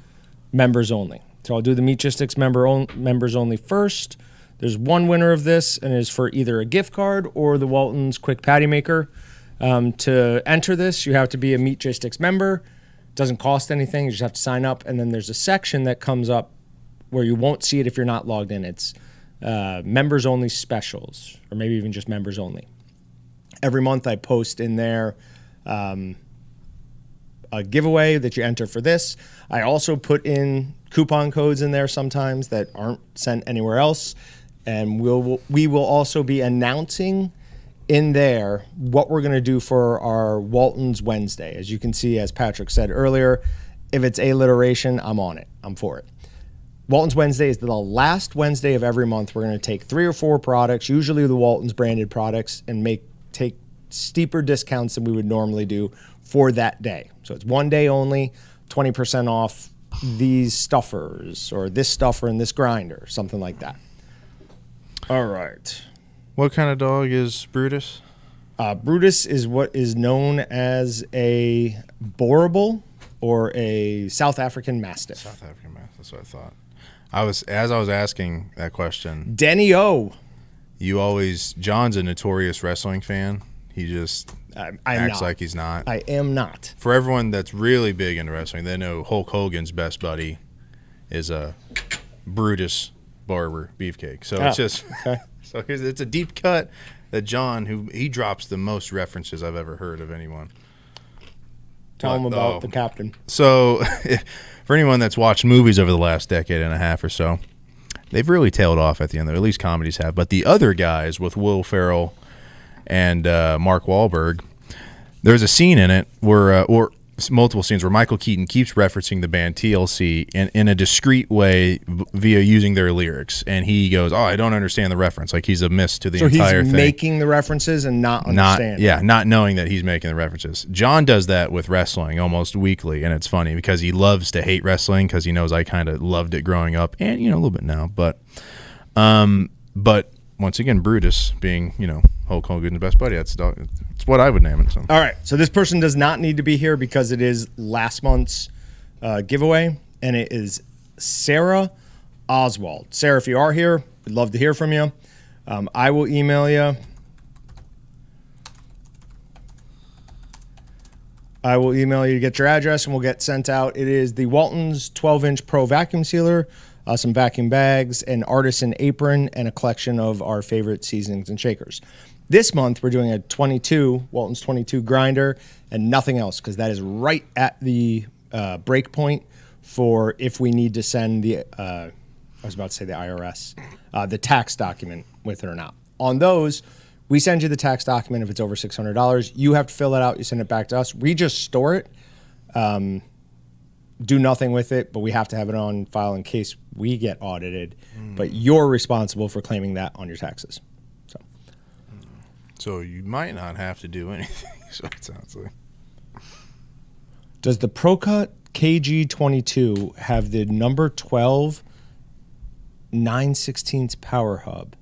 members only. So I'll do the Meatgistics members only first. There's one winner of this, and it is for either a gift card or the Walton's Quick Patty Maker. To enter this, you have to be a Meatgistics member. It doesn't cost anything. You just have to sign up, and then there's a section that comes up where you won't see it if you're not logged in. It's members only specials, or maybe even just members only. Every month I post in there a giveaway that you enter for this. I also put in coupon codes in there sometimes that aren't sent anywhere else. And we will also be announcing in there what we're going to do for our Walton's Wednesday. As you can see, as Patrick said earlier, if it's alliteration, I'm on it. I'm for it. Walton's Wednesday is the last Wednesday of every month. We're going to take 3 or 4 products, usually the Walton's branded products, and take steeper discounts than we would normally do for that day. So it's one day only, 20% off these stuffers or this stuffer and this grinder, something like that. All right. What kind of dog is Brutus? Brutus is what is known as a Boerboel or a South African Mastiff. South African Mastiff, that's what I thought. As I was asking that question, Denny O. John's a notorious wrestling fan. He just acts like he's not. I am not. For everyone that's really big into wrestling, they know Hulk Hogan's best buddy is a Brutus Barber Beefcake. So it's just okay. So it's a deep cut that John, he drops the most references I've ever heard of anyone. Tell him about the captain. So for anyone that's watched movies over the last decade and a half or so, they've really tailed off at the end, or at least comedies have. But the other guys with Will Ferrell and Mark Wahlberg, there's a scene in it where, or multiple scenes where Michael Keaton keeps referencing the band TLC in a discreet way via using their lyrics, and he goes, "Oh, I don't understand the reference." Like he's a miss to the entire thing. So he's making the references and not understanding. Not knowing that he's making the references. John does that with wrestling almost weekly, and it's funny because he loves to hate wrestling because he knows I kind of loved it growing up, and a little bit now. But once again, Brutus being Hulk Hogan's best buddy. It's what I would name it. So. All right. So this person does not need to be here because it is last month's giveaway, and it is Sarah Oswald. Sarah, if you are here, we'd love to hear from you. I will email you. I will email you to get your address, and we'll get sent out. It is the Walton's 12-inch Pro Vacuum Sealer, some vacuum bags, an artisan apron, and a collection of our favorite seasonings and shakers. This month, we're doing a Walton's 22 grinder and nothing else because that is right at the break point for if we need to send the IRS, the tax document with it or not. On those, We send you the tax document if it's over $600. You have to fill it out. You send it back to us. We just store it, do nothing with it, but we have to have it on file in case we get audited. But you're responsible for claiming that on your taxes. So you might not have to do anything. So it sounds like. Does the ProCut KG22 have the number 12 9/16 power hub?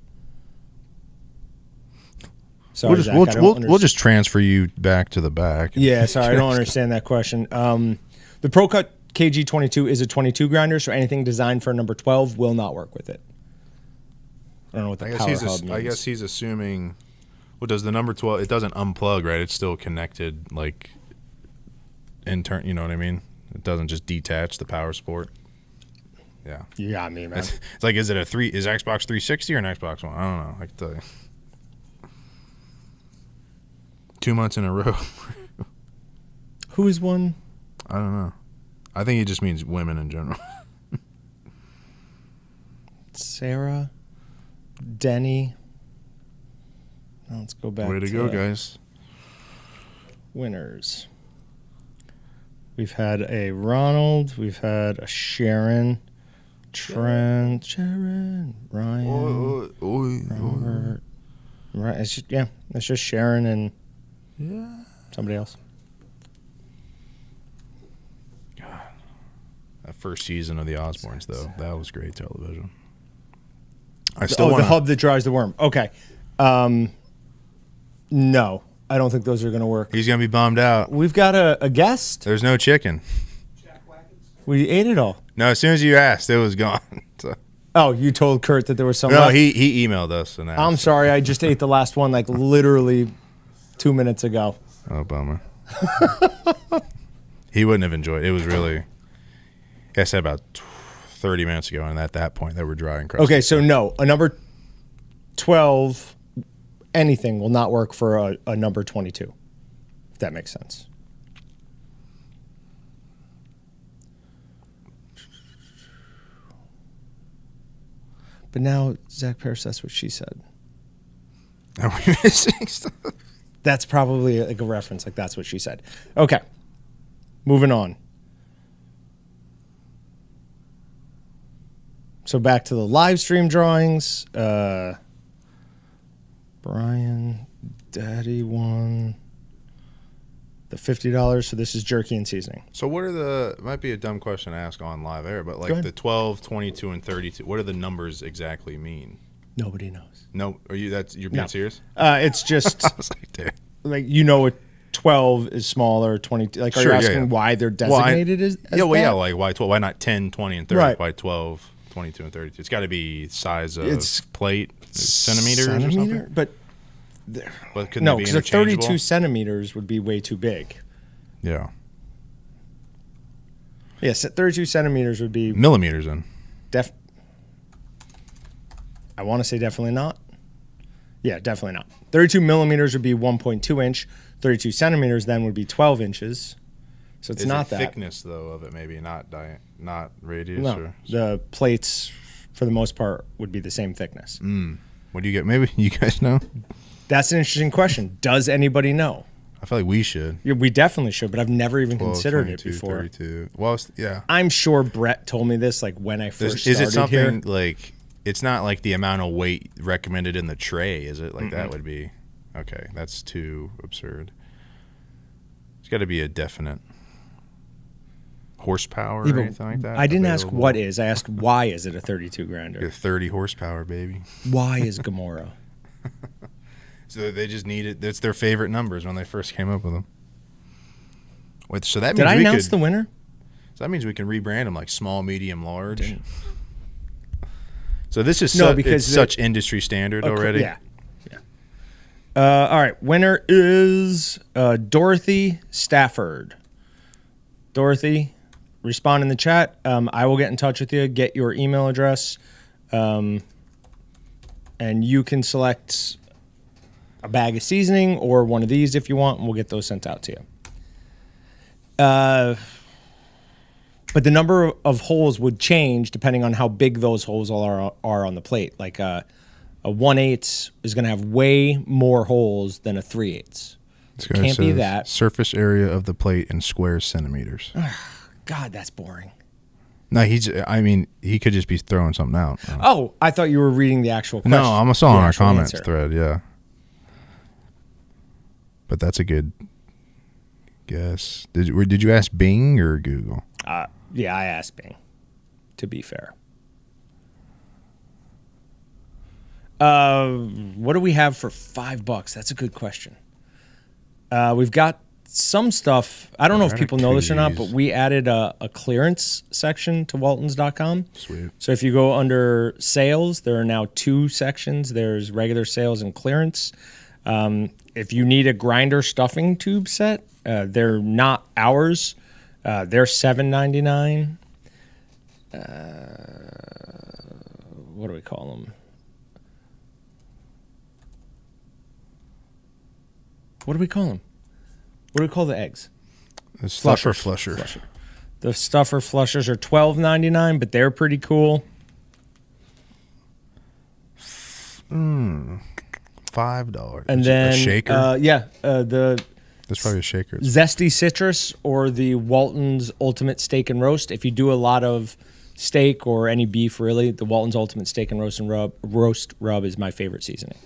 Sorry, Zach, we'll just transfer you back to the back. Yeah, sorry, I don't understand that question. The ProCut KG22 is a 22 grinder, so anything designed for a number 12 will not work with it. I don't know what the power hub means. I guess he's assuming. Well, does the number 12? It doesn't unplug, right? It's still connected, like intern. You know what I mean? It doesn't just detach the power support. Yeah. You got me, man. It's like, is Xbox 360 or an Xbox One? I don't know. I can tell you. 2 months in a row. Who is one? I don't know. I think it just means women in general. Sarah, Denny. Now let's go back. Way to go, guys. Winners. We've had a Ronald. We've had a Sharon. Trent. Sharon. Ryan. Robert. Right. It's just Sharon and somebody else. God. That first season of the Osbournes, though, that was great television. The hub that drives the worm. Okay. No, I don't think those are going to work. He's going to be bummed out. We've got a guest. There's no chicken. We ate it all. No, as soon as you asked, it was gone. So. Oh, you told Kurt that there was some No, left? he emailed us. And asked. I'm sorry. I just ate the last one like literally 2 minutes ago. Oh, bummer. He wouldn't have enjoyed it. It was really, I said about 30 minutes ago, and at that point, they were dry and crusty. Okay, so no, a number 12, anything will not work for a number 22, if that makes sense. But now, Zach Parrish, that's what she said. Are we missing stuff? That's probably like a reference, like that's what she said. Okay, moving on. So back to the live stream drawings. Brian, Daddy won the $50. So this is jerky and seasoning. So what are might be a dumb question to ask on live air, but like the 12, 22, and 32, what do the numbers exactly mean? Nobody knows. No, you're being serious? It's just I was like, damn. Like, you know, 12 is smaller, 22. Like, are you asking why they're designated as that? Like why 12? Why not 10, 20, and 30? Right. Why 12, 22, and 32? It's got to be size of plate, centimeters or something. But couldn't no, be because 32 centimeters would be way too big. Yeah. Yes, 32 centimeters would be millimeters then. I want to say definitely not. Yeah, definitely not. 32 millimeters would be 1.2 inch. 32 centimeters then would be 12 inches. So it's not that. Thickness, though, of it maybe, not radius? No, the plates, for the most part, would be the same thickness. What do you get? Maybe you guys know? That's an interesting question. Does anybody know? I feel like we should. Yeah, we definitely should, but I've never even 12, considered 22, it before. 32. Well, yeah. I'm sure Brett told me this like when I first started Is it something here. like, it's not like the amount of weight recommended in the tray, is it? Like that would be, okay, that's too absurd. It's got to be a definite horsepower or anything like that. I didn't ask what is. I asked why is it a 32 grinder? You're 30 horsepower, baby. Why is Gamora? So they just need it. That's their favorite numbers when they first came up with them. Wait, so that means Did I announce the winner? So that means we can rebrand them like small, medium, large. So this is such industry standard already. Yeah. All right. Winner is Dorothy Stafford. Dorothy, respond in the chat. I will get in touch with you, get your email address, and you can select a bag of seasoning or one of these if you want, and we'll get those sent out to you. But the number of holes would change depending on how big those holes are on the plate. Like A 1/8 is going to have way more holes than a 3/8. This It guy can't be says that. surface area of the plate in square centimeters. God, that's boring. No, he could just be throwing something out. Oh, I thought you were reading the actual question. No, I'm saw the on our actual comments answer. thread, yeah. But that's a good guess. Did you ask Bing or Google? Yeah, I asked Bing, to be fair. What do we have for $5? That's a good question. We've got some stuff. I don't know if people know this or not, but we added a clearance section to waltons.com. Sweet. So if you go under sales, there are now 2 sections. There's regular sales and clearance. If you need a grinder stuffing tube set, they're not ours. They're $7.99. What do we call them? What do we call them? What do we call the eggs? The stuffer flusher. The stuffer flushers are $12.99, but they're pretty cool. $5. And Is it then a shaker. The That's probably a shaker. Zesty Citrus or the Walton's Ultimate Steak and Roast. If you do a lot of steak or any beef, really, the Walton's Ultimate Steak and Roast Rub is my favorite seasoning.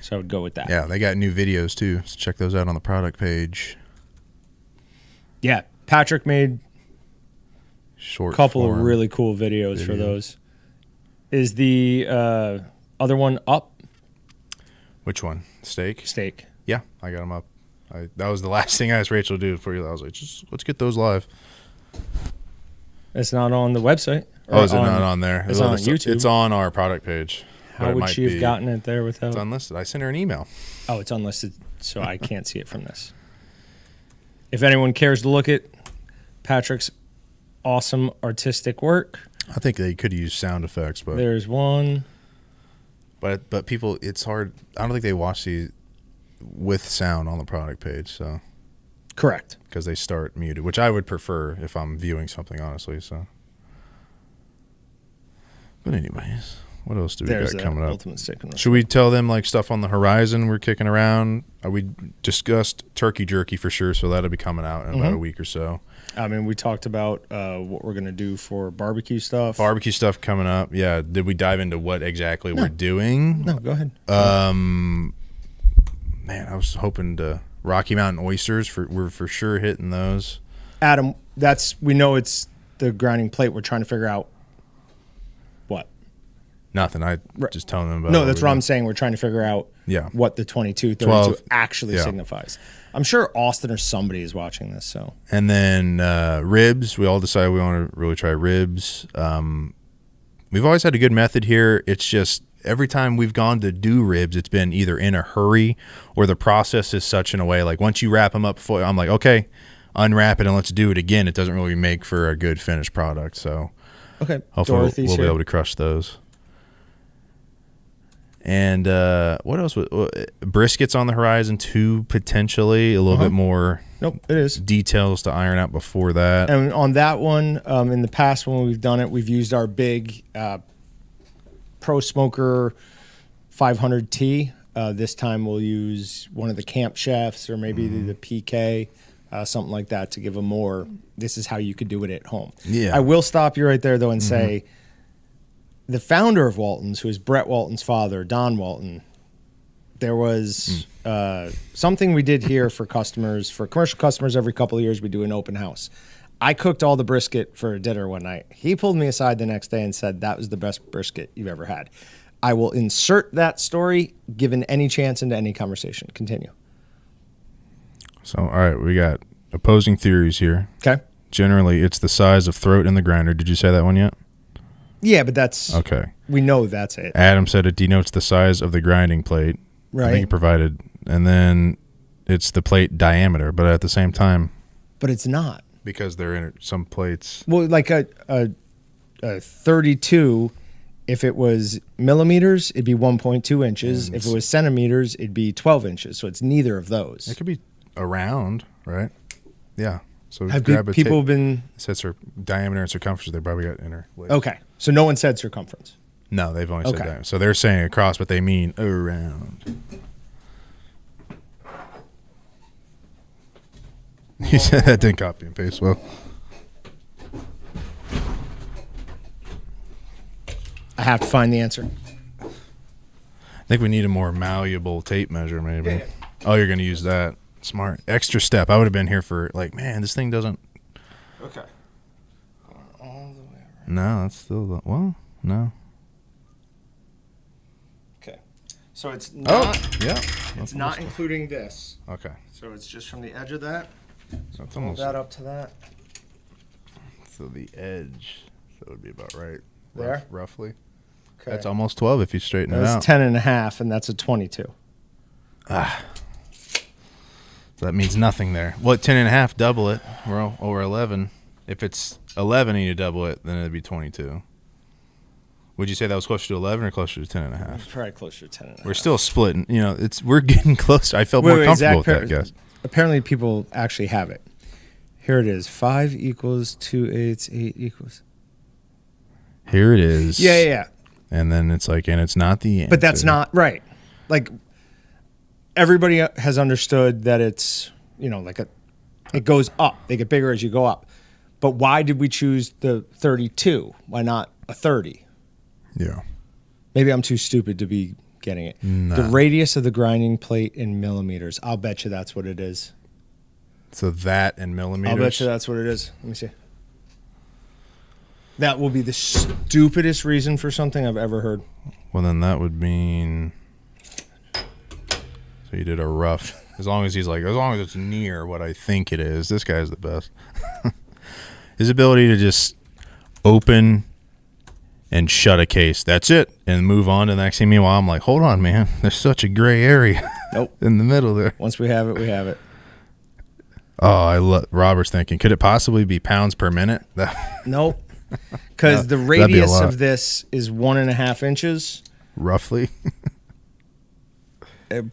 So I would go with that. Yeah, they got new videos too. So check those out on the product page. Yeah, Patrick made Short a couple form of really cool videos for those. Is the other one up? Which one? Steak? Steak. Yeah, I got them up. That was the last thing I asked Rachel to do before you. I was like, just let's get those live. It's not on the website. Oh, is it not on there? It's on YouTube. It's on our product page. How would she have gotten it there without? It's unlisted. I sent her an email. Oh, it's unlisted, so I can't see it from this. If anyone cares to look at Patrick's awesome artistic work, I think they could use sound effects, but there's one. But people, it's hard. I don't think they watch these with sound on the product page, so Correct. because they start muted, which I would prefer if I'm viewing something, honestly. So, but anyways, what else do we There's got the coming up? Ultimate Steak and Roast. Should we tell them like stuff on the horizon we're kicking around? We discussed turkey jerky for sure, so that'll be coming out in about a week or so. I mean, we talked about what we're going to do for barbecue stuff. Barbecue stuff coming up. Yeah. Did we dive into what exactly we're doing? No, go ahead. Man, I was hoping to Rocky Mountain oysters. We're for sure hitting those. Adam, we know it's the grinding plate. We're trying to figure out what. Nothing. Just telling them about. No, that's what I'm saying. We're trying to figure out what the 22, 32 12, actually signifies. I'm sure Austin or somebody is watching this. So. And then ribs. We all decided we want to really try ribs. We've always had a good method here. It's just every time we've gone to do ribs, it's been either in a hurry or the process is such in a way like once you wrap them up, I'm like, okay, unwrap it and let's do it again. It doesn't really make for a good finished product. So okay, hopefully we'll be able to crush those. And what else? Briskets on the horizon too, potentially a little bit more. Nope, it is details to iron out before that. And on that one, in the past when we've done it, we've used our big Pro Smoker 500T. This time we'll use one of the Camp Chefs or maybe the PK, something like that to give a more, this is how you could do it at home. Yeah. I will stop you right there though and say, the founder of Walton's, who is Brett Walton's father, Don Walton, there was something we did here for customers, for commercial customers every couple of years, we do an open house. I cooked all the brisket for dinner one night. He pulled me aside the next day and said, that was the best brisket you've ever had. I will insert that story given any chance into any conversation. Continue. So, all right, we got opposing theories here. Okay. Generally, it's the size of throat in the grinder. Did you say that one yet? Yeah, but that's okay. We know that's it. Adam said it denotes the size of the grinding plate. Right. I think he provided, and then it's the plate diameter, but at the same time, but it's not because they're in some plates. Well, like a 32, if it was millimeters, it'd be 1.2 inches. If it was centimeters, it'd be 12 inches. So it's neither of those. It could be around, right? Yeah. So have grab people been? It says diameter and circumference. They probably got inner. Okay, so no one said circumference. No, they've only said Okay. diameter. So they're saying across, but they mean around. He said that didn't copy and paste well. I have to find the answer. I think we need a more malleable tape measure, maybe. Yeah. Oh, you're going to use that. Smart. Extra step. I would have been here for, like, man, this thing doesn't. Okay. All the way around. No, that's still the. Well, no. Okay. So it's not. Yeah. It's not including this. Okay. So it's just from the edge of that. So it's Hold almost. that up to that. So the edge. So it would be about right. There? Roughly. Okay. That's almost 12 if you straighten it out. That's 10 and a half, and that's a 22. So that means nothing there. Well, 10 and a half, double it. We're over 11. If it's 11 and you double it, then it'd be 22. Would you say that was closer to 11 or closer to 10 and a half? It's probably closer to 10 and a half. We're still splitting. You know, we're getting closer. I felt more comfortable with that, guys. Apparently, people actually have it. Here it is. 5 equals 2/8. 8 equals. Here it is. Yeah. And then it's like, and it's not the answer. But that's not right. Like, everybody has understood that it's, like it goes up. They get bigger as you go up. But why did we choose the 32? Why not a 30? Yeah. Maybe I'm too stupid to be getting it. Nah. The radius of the grinding plate in millimeters. I'll bet you that's what it is. So that in millimeters. I'll bet you that's what it is. Let me see. That will be the stupidest reason for something I've ever heard. Well, then that would mean. So you did a rough. As long as it's near what I think it is. This guy's the best. His ability to just open and shut a case. That's it. And move on to the next thing. Meanwhile, I'm like, hold on, man. There's such a gray area. Nope. In the middle there. Once we have it, we have it. Oh, Robert's thinking, could it possibly be pounds per minute? Nope. Because the radius of this is 1.5 inches. Roughly.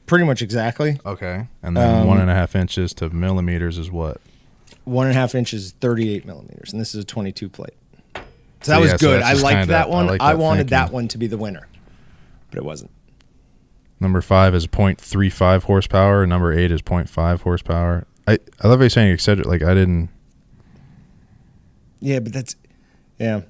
Pretty much exactly. Okay. And then 1.5 inches to millimeters is what? 1.5 inches is 38 millimeters. And this is a 22 plate. So that was so good. that's I just liked kinda- that one. I like I that wanted thinking. that one to be the winner. But it wasn't. Number 5 is 0.35 horsepower. Number 8 is 0.5 horsepower. I love how you're saying etc. Like I didn't. Yeah, but that's... Yeah.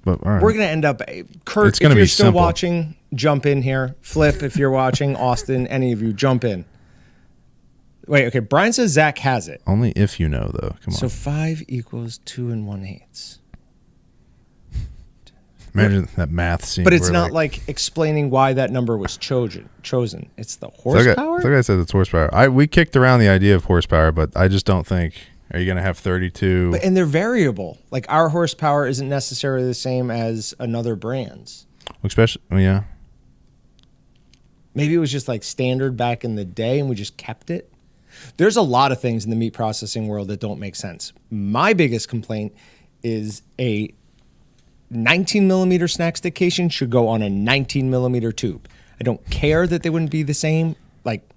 But all right. We're going to end up... Kurt, It's if gonna you're be still simple. watching, jump in here. Flip, if you're watching. Austin, any of you, jump in. Wait, okay. Brian says Zach has it. Only if you know, though. Come on. So 5 equals 2 1/8. Imagine that math scene. But it's where, not like explaining why that number was chosen. It's the So like horsepower? I said, it's horsepower. We kicked around the idea of horsepower, but I just don't think. Are you going to have 32? And they're variable. Like our horsepower isn't necessarily the same as another brand's. Especially, yeah. Maybe it was just like standard back in the day and we just kept it. There's a lot of things in the meat processing world that don't make sense. My biggest complaint is a 19 millimeter snack stick casing should go on a 19 millimeter tube. I don't care that they wouldn't be the same, like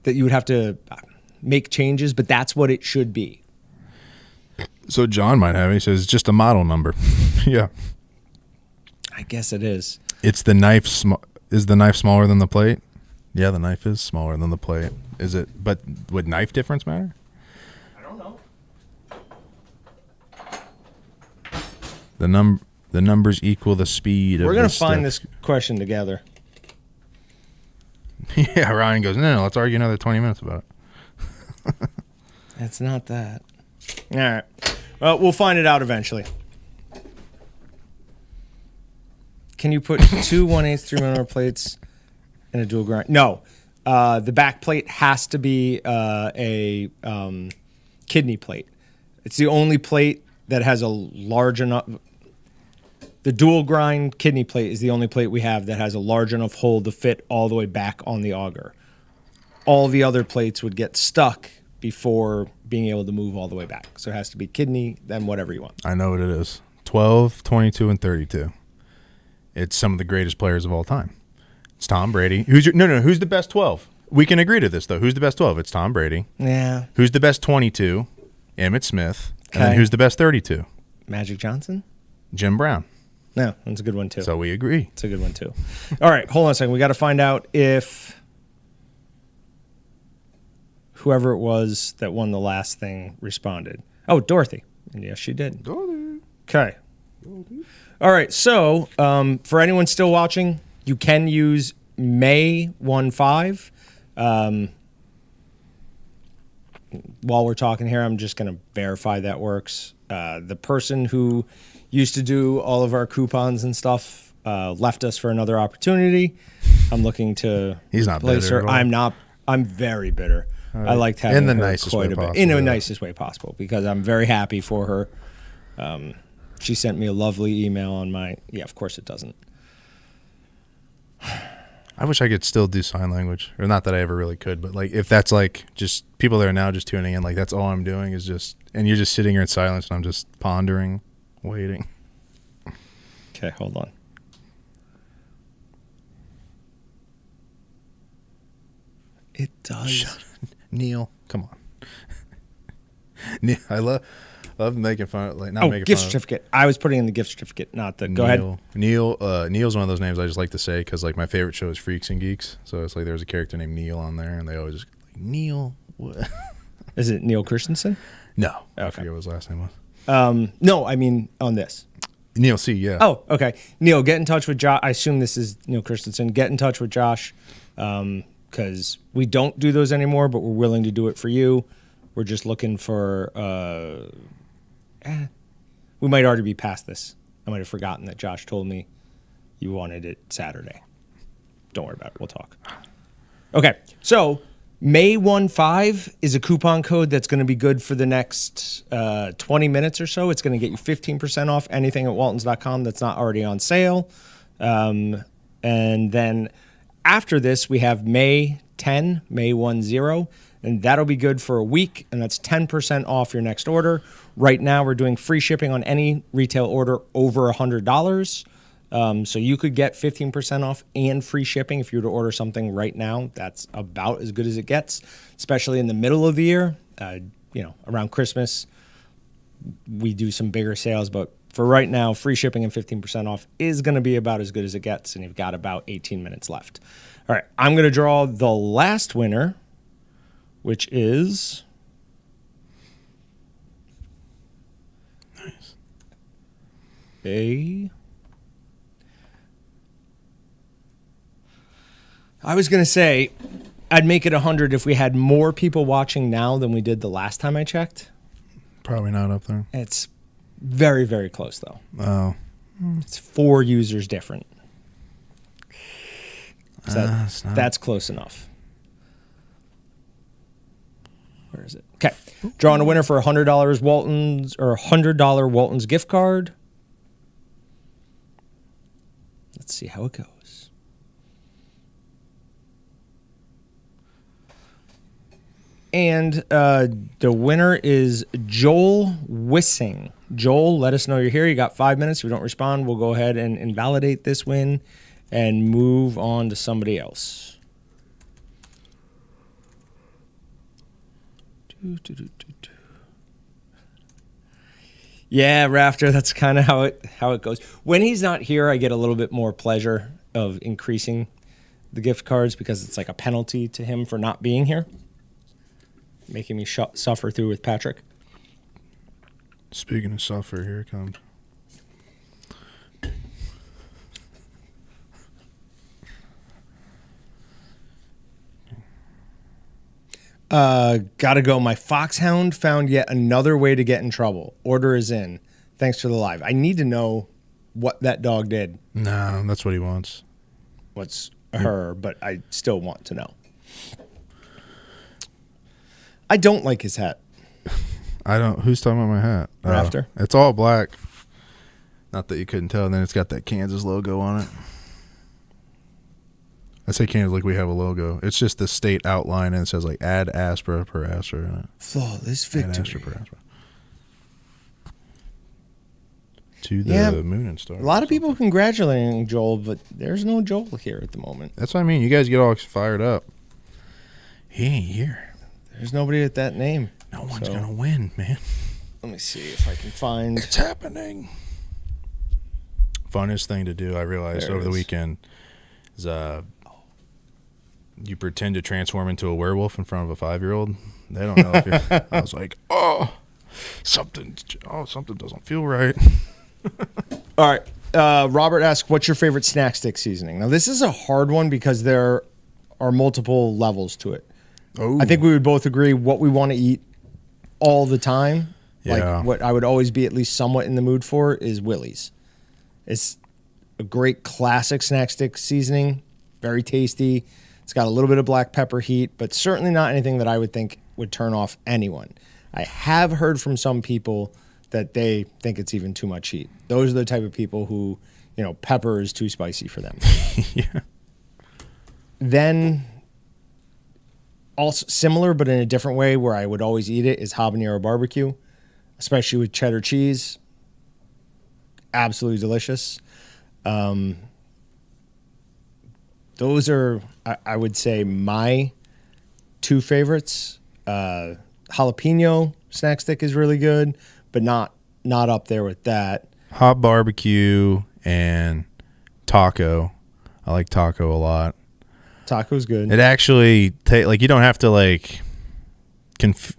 that you would have to make changes, but that's what it should be. So John might have it. He says it's just a model number. Yeah. I guess it is. It's the knife. Is the knife smaller than the plate? Yeah, the knife is smaller than the plate. Is it? But would knife difference matter? I don't know. The numbers equal the speed of We're going the to find stick. this question together. Yeah, Ryan goes, no, let's argue another 20 minutes about it. It's not that. All right. Well, we'll find it out eventually. Can you put 2 1/8 3-millimeter plates in a dual grind? No. The back plate has to be a kidney plate. It's the only plate that has a large enough... The dual grind kidney plate is the only plate we have that has a large enough hole to fit all the way back on the auger. All the other plates would get stuck before being able to move all the way back. So it has to be kidney, then whatever you want. I know what it is. 12, 22, and 32. It's some of the greatest players of all time. It's Tom Brady. Who's the best 12? We can agree to this, though. Who's the best 12? It's Tom Brady. Yeah. Who's the best 22? Emmitt Smith. And then Okay. who's the best 32? Magic Johnson? Jim Brown. No, that's a good one too. So we agree. It's a good one too. All right, hold on a second. We got to find out if whoever it was that won the last thing responded. Oh, Dorothy. And yes, she did. Dorothy. Okay. All right. So for anyone still watching, you can use May15. While we're talking here, I'm just going to verify that works. The person who used to do all of our coupons and stuff left us for another opportunity. I'm looking to He's not replace bitter her. at all. I'm not. I'm very bitter. Right. I liked having In the her nicest quite way a bit. possible, In the yeah. nicest way possible, because I'm very happy for her. She sent me a lovely email on my. Yeah, of course it doesn't. I wish I could still do sign language, or not that I ever really could, but like if that's like just people that are now just tuning in, like that's all I'm doing is just, and you're just sitting here in silence, and I'm just pondering, waiting. Okay, hold on. It does. Neil, come on. Neil, I love making fun of, like not making gift fun certificate. I was putting in the gift certificate, not the. Go ahead. Neil's one of those names I just like to say because like my favorite show is Freaks and Geeks, so it's like there's a character named Neil on there, and they always just like Neil. What? Is it Neil Christensen? No, I Okay. forget what his last name was. No, I mean on this. Neil C. Yeah. Oh, okay. Neil, get in touch with Josh. I assume this is Neil Christensen. Get in touch with Josh because we don't do those anymore, but we're willing to do it for you. We're just looking for. We might already be past this. I might have forgotten that Josh told me you wanted it Saturday. Don't worry about it. We'll talk. Okay, so May15 is a coupon code that's going to be good for the next 20 minutes or so. It's going to get you 15% off anything at waltons.com that's not already on sale. And then after this, we have May 10, May10, and that'll be good for a week, and that's 10% off your next order. Right now, we're doing free shipping on any retail order over $100. So you could get 15% off and free shipping if you were to order something right now. That's about as good as it gets, especially in the middle of the year. Around Christmas, we do some bigger sales, but for right now, free shipping and 15% off is going to be about as good as it gets, and you've got about 18 minutes left. All right, I'm going to draw the last winner, which is Nice. I was going to say I'd make it 100 if we had more people watching now than we did the last time I checked. Probably not up there. It's very, very close, though. Oh. It's 4 users different. So It's not. that's close enough. Where is it? Okay. Drawing a winner for $100 Waltons or $100 Waltons gift card. Let's see how it goes. And the winner is Joel Wissing. Joel, let us know you're here. You got 5 minutes. If we don't respond, we'll go ahead and invalidate this win and move on to somebody else. Yeah, Rafter, that's kind of how it goes. When he's not here, I get a little bit more pleasure of increasing the gift cards because it's like a penalty to him for not being here, making me suffer through with Patrick. Speaking of suffer, here it comes. Gotta go. My foxhound found yet another way to get in trouble. Order is in. Thanks for the live. I need to know what that dog did. No, that's what he wants. What's her, but I still want to know. I don't like his hat. I don't. Who's talking about my hat? Rafter. It's all black. Not that you couldn't tell. And then it's got that Kansas logo on it. I say Kansas like we have a logo. It's just the state outline, and it says like add Aspera per Astra in it. Flawless Add Astra victory. per Astra. To the moon and stars. A lot of people congratulating Joel, but there's no Joel here at the moment. That's what I mean. You guys get all fired up. He ain't here. There's nobody at that name. No one's going to win, man. Let me see if I can find. It's happening. funnest thing to do, I realized over the weekend, is you pretend to transform into a werewolf in front of a 5-year-old. They don't know if you're... I was like, something doesn't feel right. All right. Robert asks, what's your favorite snack stick seasoning? Now, this is a hard one because there are multiple levels to it. Oh. I think we would both agree what we want to eat all the time, like what I would always be at least somewhat in the mood for, is Willie's. It's a great classic snack stick seasoning, very tasty. It's got a little bit of black pepper heat, but certainly not anything that I would think would turn off anyone. I have heard from some people that they think it's even too much heat. Those are the type of people who, pepper is too spicy for them. Yeah. Then, also similar but in a different way, where I would always eat it, is habanero barbecue, especially with cheddar cheese. Absolutely delicious. Those are, I would say, my two favorites. Jalapeno snack stick is really good, but not up there with that. Hot barbecue and taco. I like taco a lot. Taco's good. It actually you don't have to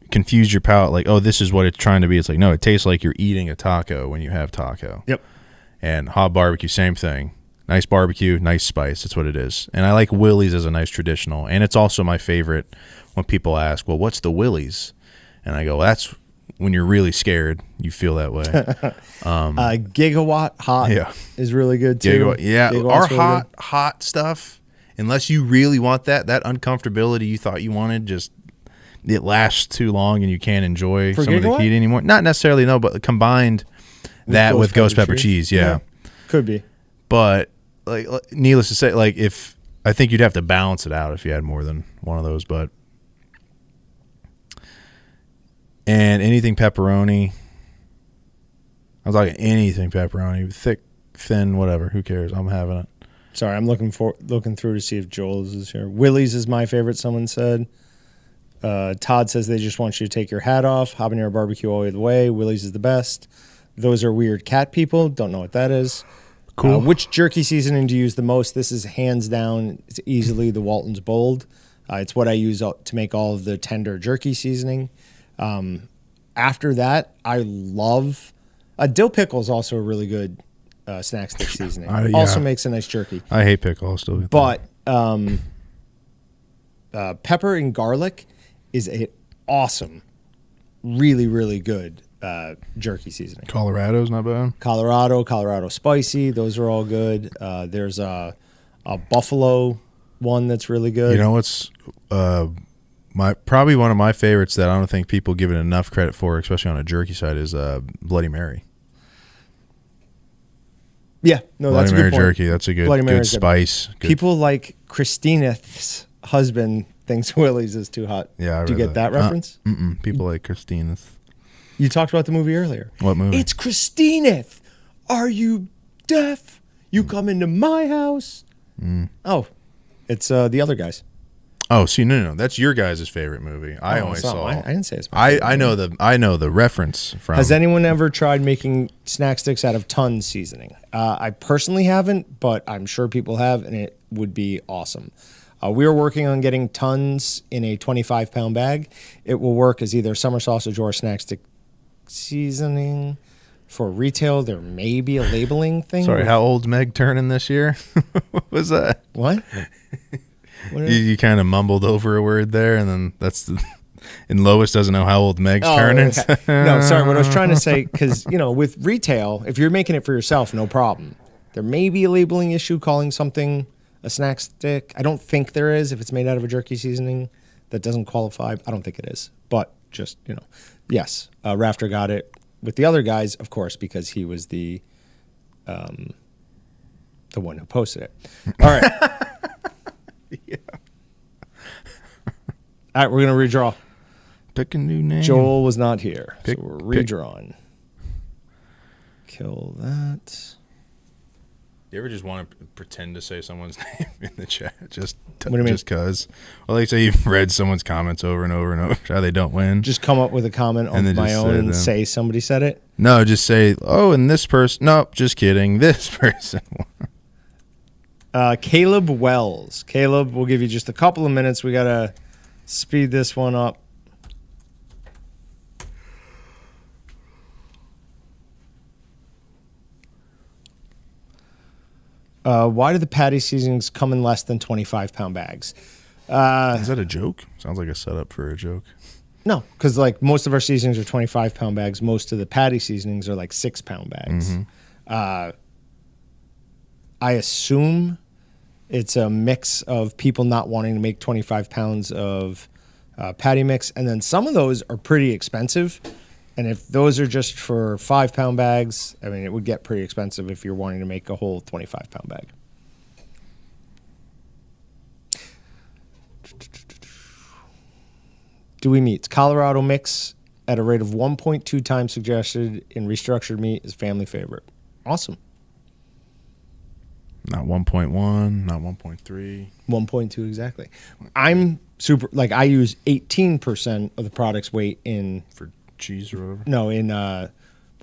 confuse your palate. Like, oh, this is what it's trying to be. It's like, no, it tastes like you're eating a taco when you have taco. Yep. And hot barbecue, same thing. Nice barbecue, nice spice. That's what it is. And I like Willie's as a nice traditional. And it's also my favorite when people ask, well, what's the Willie's? And I go, that's when you're really scared. You feel that way. Gigawatt hot is really good too. Our hot stuff, unless you really want that uncomfortability you thought you wanted, just it lasts too long and you can't enjoy some of the heat anymore. Not necessarily, no, but combined that with ghost pepper cheese. Yeah. Could be. But needless to say, if I think you'd have to balance it out if you had more than one of those, but and anything pepperoni. I was like anything pepperoni, thick, thin, whatever. Who cares? I'm having it. Sorry, I'm looking through to see if Joel's is here. Willie's is my favorite, someone said. Todd says they just want you to take your hat off. Habanero barbecue all the way. Willie's is the best. Those are weird cat people. Don't know what that is. Cool. Which jerky seasoning do you use the most? This is hands down, it's easily the Walton's Bold. It's what I use to make all of the tender jerky seasoning. After that, I love dill pickle is also a really good snack stick seasoning. Also makes a nice jerky. I hate pickle. I'll still get but pepper and garlic is an awesome, really, really good jerky seasoning. Colorado's not bad. Colorado spicy. Those are all good. There's a buffalo one that's really good. You know what's probably one of my favorites that I don't think people give it enough credit for, especially on a jerky side, is Bloody Mary. Yeah, no, Bloody that's a Mary good point. jerky. That's a good spice. Good. People like Christina's husband thinks Willie's is too hot. Yeah, do you get that reference? People like Christina's. You talked about the movie earlier. What movie? It's Christina's. Are you deaf? You come into my house. Oh, it's the other guys. Oh, see, no, that's your guys' favorite movie. I only saw. I didn't say it's my favorite. I know the reference from. Has anyone ever tried making snack sticks out of Tons seasoning? I personally haven't, but I'm sure people have, and it would be awesome. We are working on getting Tons in a 25-pound bag. It will work as either summer sausage or snack stick seasoning. For retail, there may be a labeling thing. Sorry, how old's Meg turning this year? What was that? What? You kind of mumbled over a word there, and then and Lois doesn't know how old Meg's turning. Okay. No, sorry. What I was trying to say, because with retail, if you're making it for yourself, no problem. There may be a labeling issue calling something a snack stick. I don't think there is. If it's made out of a jerky seasoning, that doesn't qualify. I don't think it is. But just yes, Rafter got it with the other guys, of course, because he was the one who posted it. All right. Yeah. All right, we're going to redraw. Pick a new name. Joel was not here, so we're redrawn. Kill that. You ever just want to pretend to say someone's name in the chat? Just what do you mean? Just because? Well, like say you've read someone's comments over and over and over. How they don't win. Just come up with a comment on my own and say somebody said it. No, just say, oh, and this person. Nope, just kidding. This person. Caleb Wells. Caleb, we'll give you just a couple of minutes. We got to speed this one up. Why do the patty seasonings come in less than 25-pound bags? Is that a joke? Sounds like a setup for a joke. No, because like most of our seasonings are 25-pound bags. Most of the patty seasonings are like 6-pound bags. Mm-hmm. I assume it's a mix of people not wanting to make 25 pounds of patty mix, and then some of those are pretty expensive. And if those are just for 5-pound bags, I mean, it would get pretty expensive if you're wanting to make a whole 25-pound bag. Dewey Meats. Colorado mix at a rate of 1.2 times suggested in restructured meat is family favorite. Awesome. Not 1.1, not 1.3. 1.2 exactly. I'm super, like I use 18% of the product's weight in... For cheese or whatever? No, in when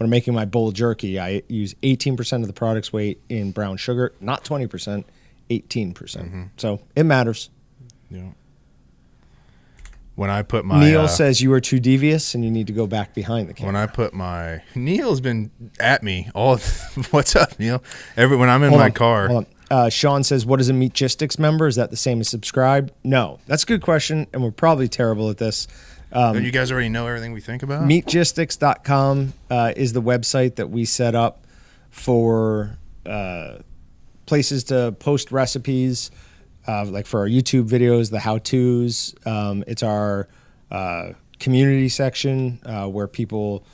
I'm making my bowl jerky, I use 18% of the product's weight in brown sugar, not 20%, 18%. Mm-hmm. So it matters. Yeah. When I put my... Neil says you are too devious and you need to go back behind the camera. When I put my... Neil's been at me all... What's up, Neil? When I'm in my car... Hold on. Sean says, what is a Meatgistics member? Is that the same as subscribe? No. That's a good question, and we're probably terrible at this. Don't you guys already know everything we think about? Meatgistics.com is the website that we set up for places to post recipes, like for our YouTube videos, the how-tos. It's our community section where people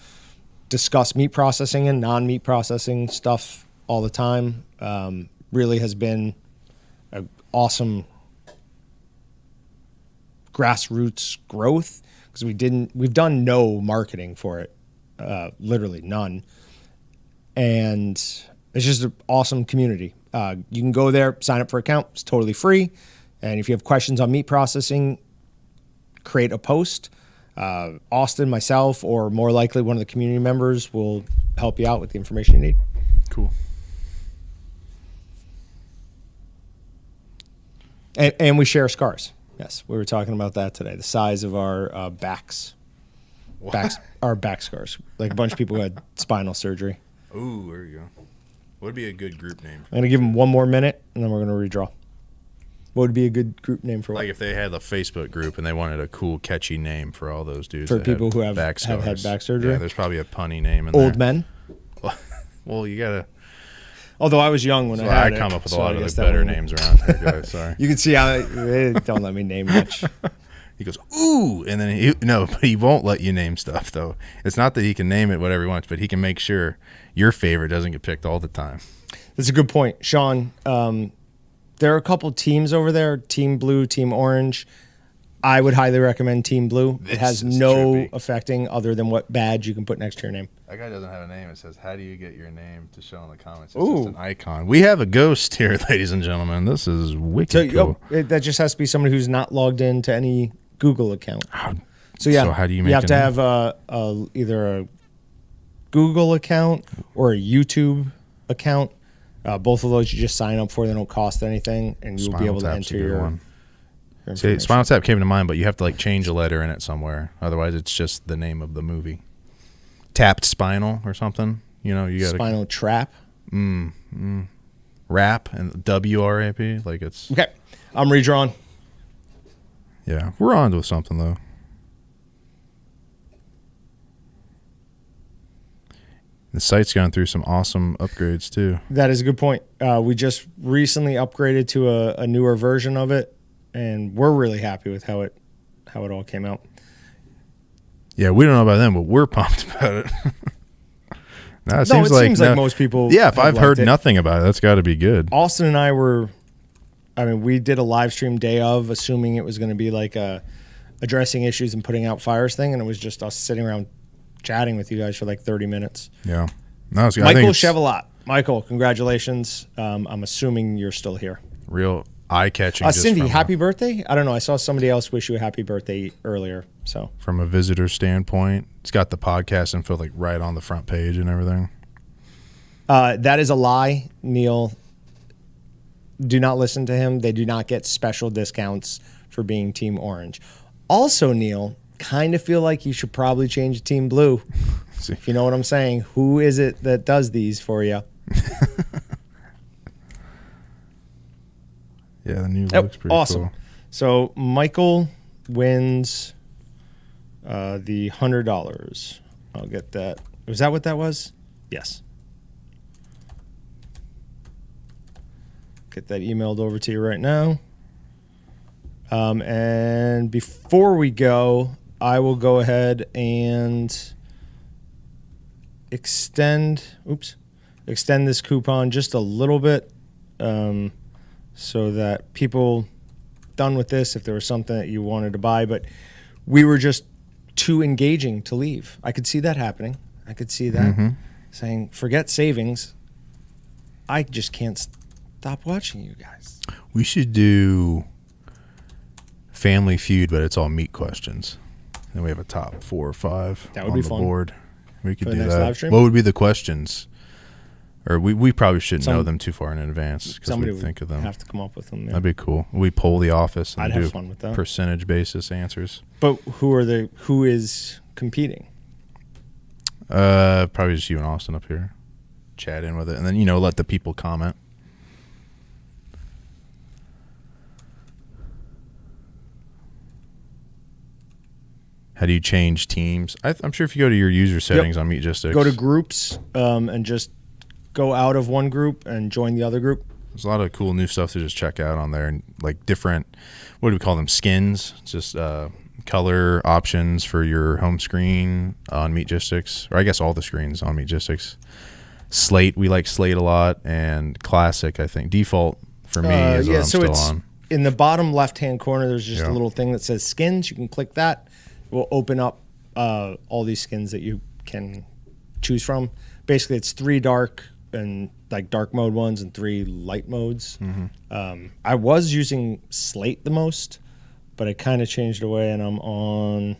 discuss meat processing and non-meat processing stuff all the time. Really has been an awesome grassroots growth because we've done no marketing for it, literally none. And it's just an awesome community. You can go there, sign up for an account. It's totally free. And if you have questions on meat processing, create a post. Austin, myself, or more likely one of the community members will help you out with the information you need. Cool. And we share scars. Yes, we were talking about that today. The size of our backs. Our back scars. Like a bunch of people who had spinal surgery. Ooh, there you go. What would be a good group name? I'm going to give them one more minute, and then we're going to redraw. What would be a good group name for what? Like if they had a Facebook group and they wanted a cool, catchy name for all those dudes. For people who have back scars. had back surgery? Yeah, there's probably a punny name in there. Old men? Well, you got to... Although I was young when I had it. I come up with a so lot I of guess the that better one- names around here, guys. Sorry. You can see how they don't let me name much. He goes, ooh, and then but he won't let you name stuff, though. It's not that he can name it whatever he wants, but he can make sure your favorite doesn't get picked all the time. That's a good point. Sean, there are a couple teams over there, Team Blue, Team Orange. I would highly recommend Team Blue. It has no affecting other than what badge you can put next to your name. That guy doesn't have a name. It says, how do you get your name to show in the comments? It's just an icon. We have a ghost here, ladies and gentlemen. This is wicked cool. That just has to be somebody who's not logged into any Google account. So how do you make have a to name? have either a Google account or a YouTube account. Both of those you just sign up for. They don't cost anything, and you'll be able to enter your one. See, Spinal Tap came to mind, but you have to like change a letter in it somewhere. Otherwise, it's just the name of the movie. Tapped Spinal or something. You know, you got Spinal Trap. Rap and WRAP. Like it's Okay. I'm redrawn. Yeah, we're on to something though. The site's gone through some awesome upgrades too. That is a good point. We just recently upgraded to a newer version of it, and we're really happy with how it all came out. Yeah, we don't know about them, but we're pumped about it. It seems like most people. Yeah, if I've heard nothing about it, that's got to be good. Austin and I we did a live stream day of, assuming it was going to be like a addressing issues and putting out fires thing, and it was just us sitting around chatting with you guys for like 30 minutes. Yeah. No, it's good. Michael Chevrolet. Michael, congratulations. I'm assuming you're still here. Real eye-catching. Just Cindy, from happy birthday. I don't know. I saw somebody else wish you a happy birthday earlier. So from a visitor standpoint, it's got the podcast info like right on the front page and everything. That is a lie, Neil. Do not listen to him. They do not get special discounts for being Team Orange. Also, Neil, kind of feel like you should probably change to Team Blue. If you know what I'm saying. Who is it that does these for you? Yeah, the new looks pretty awesome. cool. So Michael wins the $100. I'll get that. Was that what that was? Yes. Get that emailed over to you right now. And before we go, I will go ahead and extend this coupon just a little bit, so that people done with this, if there was something that you wanted to buy, but we were just too engaging to leave. I could see that happening. I could see that saying, forget savings. I just can't stop watching you guys. We should do Family Feud, but it's all meat questions. And we have a top 4 or 5 that would on be the fun. board. We could For the do next that. live stream? What would be the questions? Or we probably shouldn't know them too far in advance because Somebody we think of them. would have to come up with them. Yeah. That'd be cool. We poll the office and I'd do have fun with that. percentage basis answers. But who is competing? Probably just you and Austin up here. Chat in with it. And then, let the people comment. How do you change teams? I'm sure if you go to your user settings on Meatgistics. Go to groups and just go out of one group and join the other group. There's a lot of cool new stuff to just check out on there, and like different, what do we call them, skins? Just color options for your home screen on Meatgistics, or I guess all the screens on Meatgistics. Slate, we like Slate a lot, and Classic, I think. Default for me is what I'm still on. In the bottom left-hand corner, there's just a little thing that says skins. You can click that. It will open up all these skins that you can choose from. Basically, it's 3 dark and like dark mode ones and 3 light modes. I was using Slate the most, but I kind of changed away, and I'm on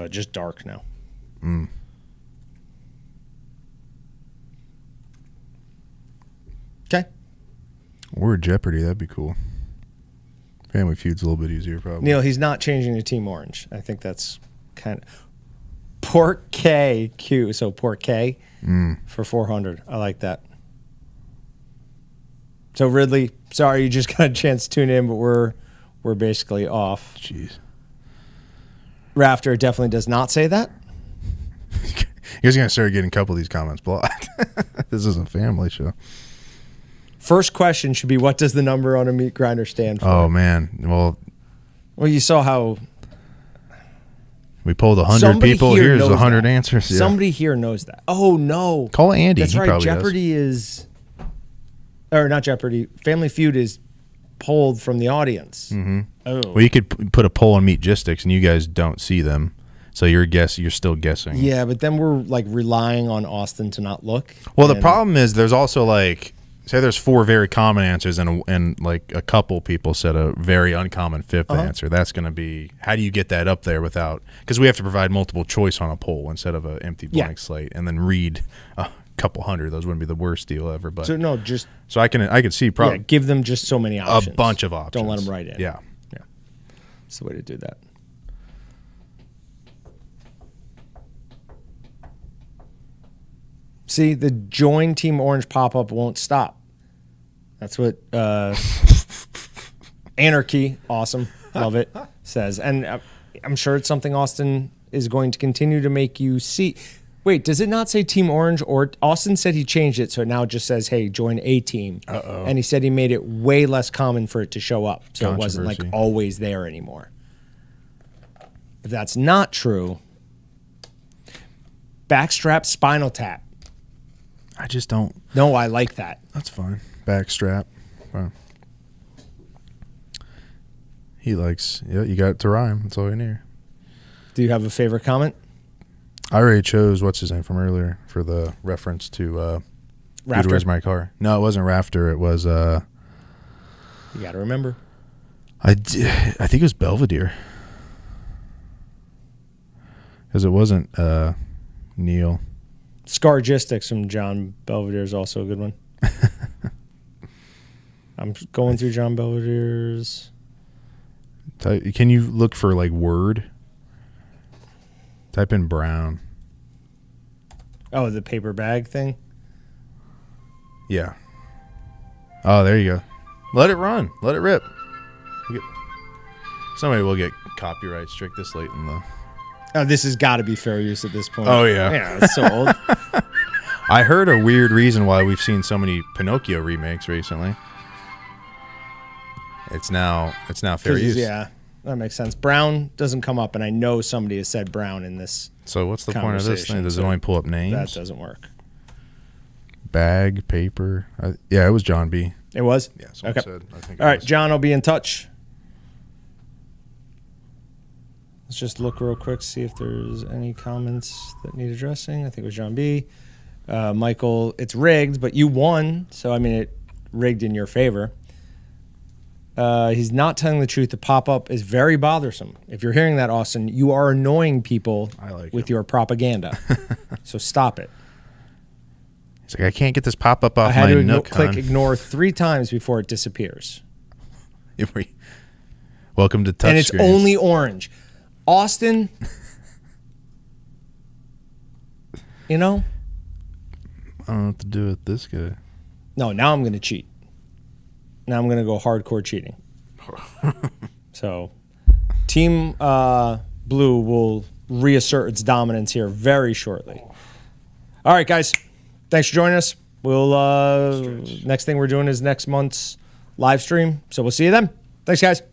just dark now. Okay. Or Jeopardy, that'd be cool. Family Feud's a little bit easier, probably. Neil, he's not changing to Team Orange. I think that's kind of Port K Q. So Port K for 400. I like that. So Ridley, sorry you just got a chance to tune in, but we're basically off. Jeez. Rafter definitely does not say that. You guys are gonna start getting a couple of these comments blocked. This is a family show. First question should be, what does the number on a meat grinder stand for? Oh man, well, you saw how we polled 100 people. Here's 100 answers. Yeah. Somebody here knows that. Oh no, call Andy. That's he right. Jeopardy is, or not Jeopardy. Family Feud is polled from the audience. Oh, well, you could put a poll on Meatgistics, and you guys don't see them, so you're still guessing. Yeah, but then we're like relying on Austin to not look. Well, the problem is there's also like, say there's 4 very common answers, and like a couple people said a very uncommon 5th answer. That's going to be, how do you get that up there without, because we have to provide multiple choice on a poll instead of an empty blank slate, and then read a couple hundred. Those wouldn't be the worst deal ever. But so I can see probably give them just so many options, a bunch of options. Don't let them write in. Yeah. That's the way to do that. See, the join Team Orange pop-up won't stop. That's what Anarchy, awesome, love it, says. And I'm sure it's something Austin is going to continue to make you see. Wait, does it not say Team Orange? Or Austin said he changed it, so now it just says, hey, join a team. And he said he made it way less common for it to show up, so it wasn't like always there anymore. If that's not true, backstrap spinal tap. I just don't. No, I like that. That's fine. Backstrap. Wow. He likes, you got it to rhyme. That's all you need. Do you have a favorite comment? I already chose, what's his name from earlier, for the reference to Rafter? Where's My Car? No, it wasn't Rafter. It was You got to remember. I think it was Belvedere. Because it wasn't Neil. Scargistics from John Belvedere is also a good one. I'm going through John Belvedere's. Can you look for like word? Type in brown. Oh, the paper bag thing? Yeah. Oh, there you go. Let it run. Let it rip. Somebody will get copyright strict this late in the... Oh, this has got to be fair use at this point. Oh, yeah. Yeah, it's so old. I heard a weird reason why we've seen so many Pinocchio remakes recently. It's now fair use. Yeah, that makes sense. Brown doesn't come up, and I know somebody has said Brown in this. So what's the point of this thing? Does it only pull up names? That doesn't work. Bag, paper. Yeah, it was John B. It was? Yeah, someone okay. said. I think all right, John will be in touch. Let's just look real quick, see if there's any comments that need addressing. I think it was John B. Michael, it's rigged, but you won. So, I mean, it rigged in your favor. He's not telling the truth. The pop-up is very bothersome. If you're hearing that, Austin, you are annoying people with your propaganda. So stop it. He's like, I can't get this pop-up off I had my to Nook, click ignore 3 times before it disappears. Welcome to touchscreens. And it's only orange. Austin, you know? I don't know what to do with this guy. No, now I'm going to cheat. Now I'm going to go hardcore cheating. So, Team Blue will reassert its dominance here very shortly. All right, guys. Thanks for joining us. We'll next thing we're doing is next month's live stream. So we'll see you then. Thanks, guys.